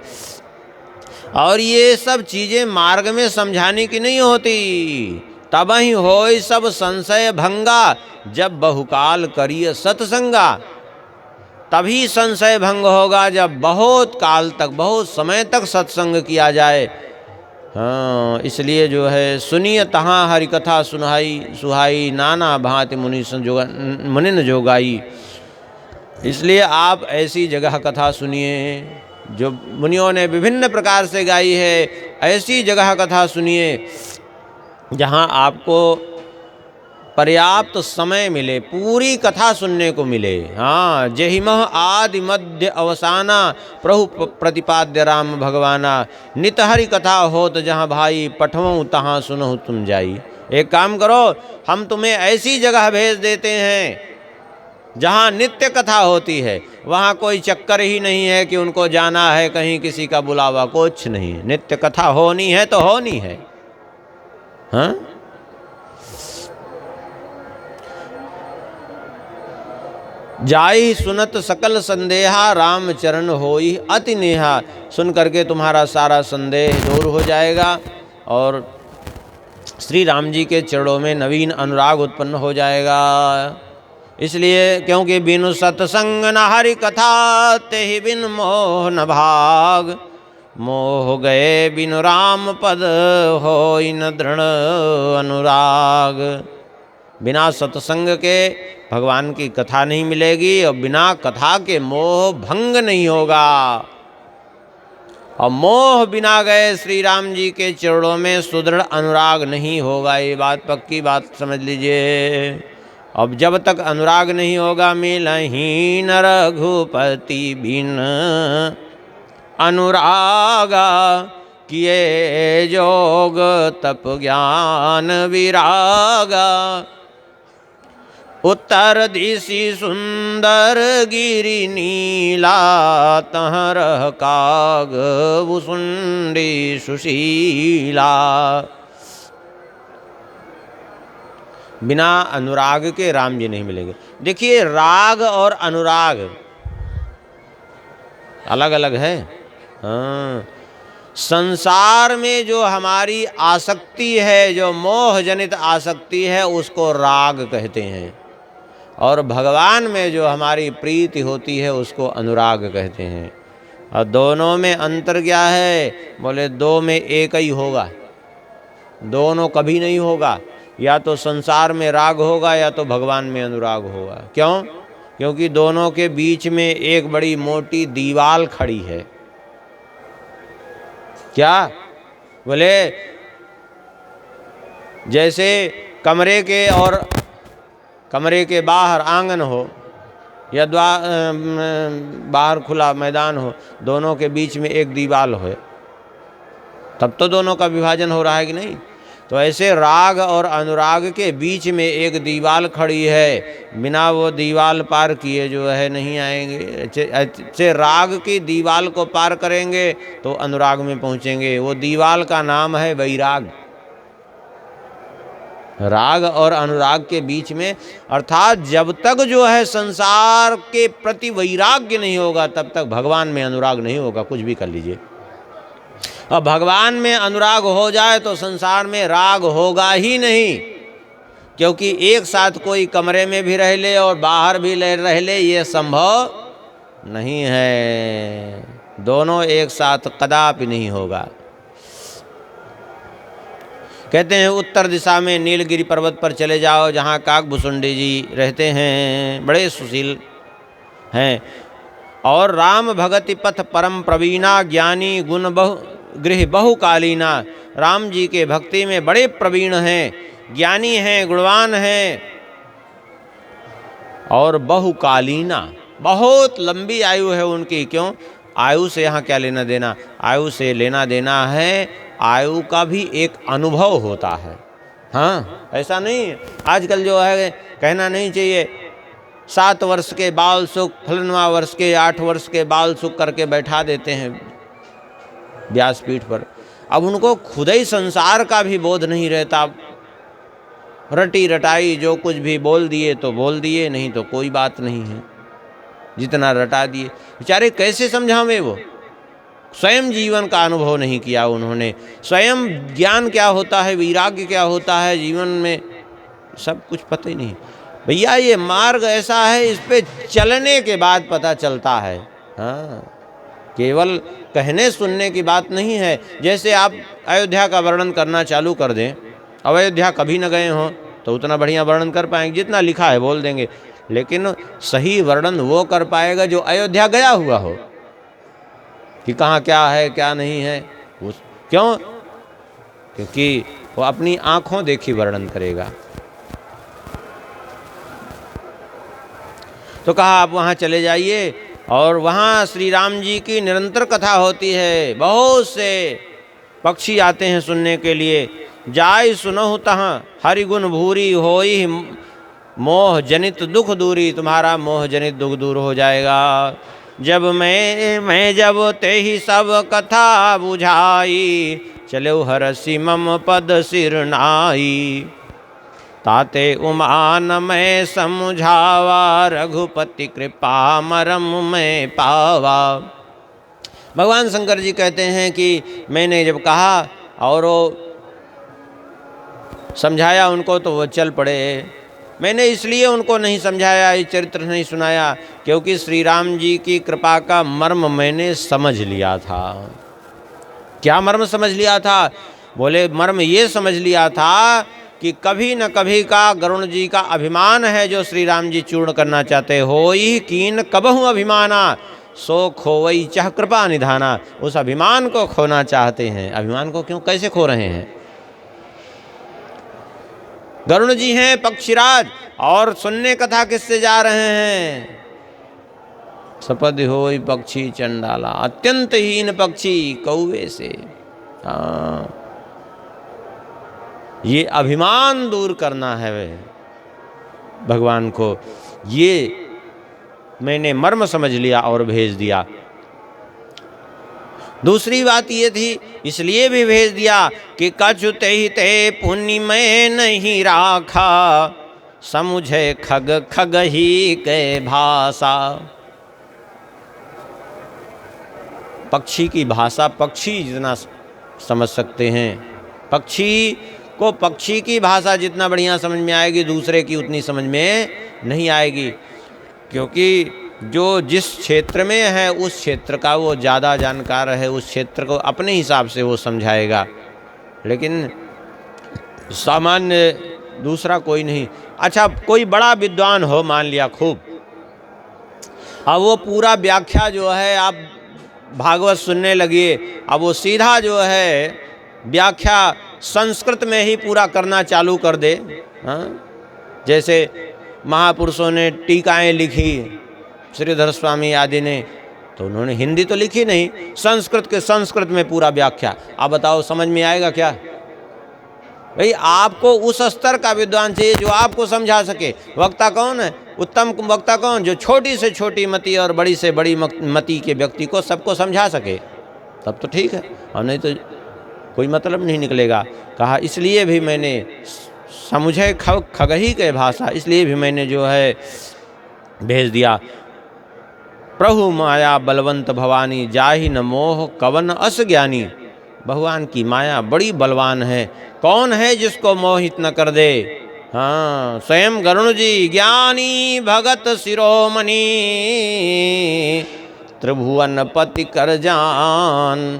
A: और ये सब चीज़ें मार्ग में समझाने की नहीं होती। तब ही होय सब संशय भंगा, जब बहुकाल करिय सत्संगा। तभी संशय भंग होगा जब बहुत काल तक, बहुत समय तक सत्संग किया जाए। हाँ, इसलिए जो है सुनिय तहाँ हरि कथा सुनाई सुहाई, नाना भांति मुनिन जोगाई। इसलिए आप ऐसी जगह कथा सुनिए जो मुनियों ने विभिन्न प्रकार से गाई है। ऐसी जगह कथा सुनिए जहाँ आपको पर्याप्त समय मिले, पूरी कथा सुनने को मिले। हाँ, जहिमह आदि मध्य अवसाना, प्रभु प्रतिपाद्य राम भगवाना। नित हरि कथा होत जहाँ भाई, पठवऊँ तहाँ सुनहु तुम जाई। एक काम करो, हम तुम्हें ऐसी जगह भेज देते हैं जहाँ नित्य कथा होती है। वहाँ कोई चक्कर ही नहीं है कि उनको जाना है कहीं, किसी का बुलावा, कुछ नहीं। नित्य कथा होनी है तो होनी है। हाँ, जाई सुनत सकल संदेहा, राम चरण होई अति नेहा। सुन करके तुम्हारा सारा संदेह दूर हो जाएगा और श्री राम जी के चरणों में नवीन अनुराग उत्पन्न हो जाएगा। इसलिए क्योंकि बिनु सत्संग न हरि कथा, तेहि बिन मोह न भाग। मोह गए बिनु राम पद, होई न दृढ़ अनुराग। बिना सत्संग के भगवान की कथा नहीं मिलेगी और बिना कथा के मोह भंग नहीं होगा। और मोह बिना गए श्री राम जी के चरणों में सुदृढ़ अनुराग नहीं होगा। ये बात पक्की बात समझ लीजिए। अब जब तक अनुराग नहीं होगा, मिलहि न रघुपति बिन अनुरागा, किए जोग तप ज्ञान विरागा। उत्तर दिशि सुंदर गिरि नीला, तहाँ रह काग भुसुंडी सुशीला। बिना अनुराग के राम जी नहीं मिलेंगे। देखिए, राग और अनुराग अलग अलग है। हाँ, संसार में जो हमारी आसक्ति है, जो मोह जनित आसक्ति है, उसको राग कहते हैं। और भगवान में जो हमारी प्रीति होती है उसको अनुराग कहते हैं। और दोनों में अंतर क्या है? बोले दो में एक ही होगा, दोनों कभी नहीं होगा। या तो संसार में राग होगा या तो भगवान में अनुराग होगा। क्यों? क्योंकि दोनों के बीच में एक बड़ी मोटी दीवाल खड़ी है। क्या? बोले जैसे कमरे के और कमरे के बाहर आंगन हो या बाहर खुला मैदान हो, दोनों के बीच में एक दीवाल हो, तब तो दोनों का विभाजन हो रहा है कि नहीं? तो ऐसे राग और अनुराग के बीच में एक दीवाल खड़ी है, बिना वो दीवाल पार किए जो है नहीं आएंगे। ऐसे राग की दीवाल को पार करेंगे तो अनुराग में पहुँचेंगे। वो दीवाल का नाम है वैराग। राग और अनुराग के बीच में, अर्थात जब तक जो है संसार के प्रति वैराग्य नहीं होगा तब तक भगवान में अनुराग नहीं होगा। कुछ भी कर लीजिए, और भगवान में अनुराग हो जाए तो संसार में राग होगा ही नहीं। क्योंकि एक साथ कोई कमरे में भी रह ले और बाहर भी रह ले, ये संभव नहीं है। दोनों एक साथ कदापि नहीं होगा। कहते हैं उत्तर दिशा में नीलगिरी पर्वत पर चले जाओ, जहाँ काकभुसुंडी जी रहते हैं, बड़े सुशील हैं। और राम भगति पथ परम प्रवीणा, ज्ञानी गुण गृह बहुकालीना। राम जी के भक्ति में बड़े प्रवीण हैं, ज्ञानी हैं, गुणवान हैं और बहुकालीना, बहुत लंबी आयु है उनकी। क्यों? आयु से यहाँ क्या लेना देना? आयु से लेना देना है, आयु का भी एक अनुभव होता है। हाँ, ऐसा नहीं आजकल जो है कहना नहीं चाहिए 7 वर्ष के बाल सुख, फलनवा वर्ष के 8 वर्ष के बाल सुख करके बैठा देते हैं व्यासपीठ पर। अब उनको खुद ही संसार का भी बोध नहीं रहता। रटी रटाई जो कुछ भी बोल दिए तो बोल दिए, नहीं तो कोई बात नहीं है, जितना रटा दिए। बेचारे कैसे समझावे? वो स्वयं जीवन का अनुभव नहीं किया उन्होंने। स्वयं ज्ञान क्या होता है, वैराग्य क्या होता है जीवन में, सब कुछ पता ही नहीं। भैया ये मार्ग ऐसा है, इस पे चलने के बाद पता चलता है। हाँ, केवल कहने सुनने की बात नहीं है। जैसे आप अयोध्या का वर्णन करना चालू कर दें, अयोध्या कभी न गए हों तो उतना बढ़िया वर्णन कर पाएंगे, जितना लिखा है बोल देंगे। लेकिन सही वर्णन वो कर पाएगा जो अयोध्या गया हुआ हो, कि कहाँ क्या है क्या नहीं है। क्यों? क्योंकि वो अपनी आँखों देखी वर्णन करेगा। तो कहा आप वहाँ चले जाइए, और वहाँ श्री राम जी की निरंतर कथा होती है। बहुत से पक्षी आते हैं सुनने के लिए। जाय सुनहु तहाँ हरि गुण भूरी, होई मोह जनित दुख दूरी। तुम्हारा मोह जनित दुख दूर हो जाएगा। जब मैं जब ते ही सब कथा बुझाई, चलो हरसि मम पद सिर नाई। ताते उमान मैं समझावा, रघुपति कृपा मरम में पावा। भगवान शंकर जी कहते हैं कि मैंने जब कहा और वो समझाया उनको तो वो चल पड़े। मैंने इसलिए उनको नहीं समझाया, ये चरित्र नहीं सुनाया, क्योंकि श्री राम जी की कृपा का मर्म मैंने समझ लिया था। क्या मर्म समझ लिया था? बोले मर्म ये समझ लिया था कि कभी न कभी का गरुण जी का अभिमान है जो श्री राम जी चूर्ण करना चाहते हो ही कीन कबहू अभिमाना सो खोवई चाह कृपा निधाना। उस अभिमान को खोना चाहते हैं। अभिमान को क्यों, कैसे खो रहे हैं? गरुण जी हैं पक्षीराज और सुनने कथा किससे जा रहे हैं? सपद होई पक्षी चंडाला, अत्यंत हीन पक्षी कौवे से। हाँ, ये अभिमान दूर करना है भगवान को। ये मैंने मर्म समझ लिया और भेज दिया। दूसरी बात ये थी, इसलिए भी भेज दिया कि कछु तेहि ते पुण्य में नहीं राखा, समुझे खग खग ही के भाषा। पक्षी की भाषा पक्षी जितना समझ सकते हैं, पक्षी को पक्षी की भाषा जितना बढ़िया समझ में आएगी, दूसरे की उतनी समझ में नहीं आएगी। क्योंकि जो जिस क्षेत्र में है उस क्षेत्र का वो ज़्यादा जानकार है, उस क्षेत्र को अपने हिसाब से वो समझाएगा। लेकिन सामान्य दूसरा कोई नहीं। अच्छा, कोई बड़ा विद्वान हो, मान लिया खूब, अब वो पूरा व्याख्या जो है आप भागवत सुनने लगिए, अब वो सीधा जो है व्याख्या संस्कृत में ही पूरा करना चालू कर दे। हाँ, जैसे महापुरुषों ने टीकाएं लिखी, श्रीधर स्वामी आदि ने, तो उन्होंने हिंदी तो लिखी नहीं, संस्कृत के संस्कृत में पूरा व्याख्या। आप बताओ समझ में आएगा क्या? भाई आपको उस स्तर का विद्वान चाहिए जो आपको समझा सके। वक्ता कौन है? उत्तम वक्ता कौन? जो छोटी से छोटी मति और बड़ी से बड़ी मति के व्यक्ति को सबको समझा सके, तब तो ठीक है, और नहीं तो कोई मतलब नहीं निकलेगा। कहा इसलिए भी मैंने समुझे खगही के भाषा, इसलिए भी मैंने जो है भेज दिया। प्रभु माया बलवंत भवानी, जाहि न मोह कवन अस ज्ञानी। भगवान की माया बड़ी बलवान है, कौन है जिसको मोहित न कर दे? हाँ, स्वयं गरुण जी ज्ञानी भगत शिरोमणि, त्रिभुवन पति कर जान,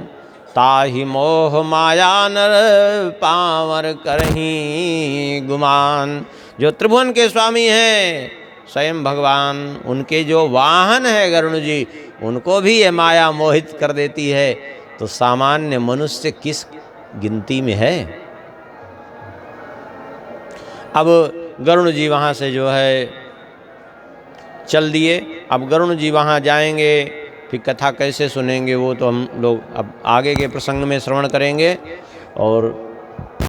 A: ताहि मोह माया नर पावर करही गुमान। जो त्रिभुवन के स्वामी हैं स्वयं भगवान, उनके जो वाहन है गरुण जी, उनको भी ये माया मोहित कर देती है, तो सामान्य मनुष्य किस गिनती में है? अब गरुण जी वहाँ से जो है चल दिए। अब गरुण जी वहाँ जाएंगे, फिर कथा कैसे सुनेंगे वो तो हम लोग अब आगे के प्रसंग में श्रवण करेंगे। और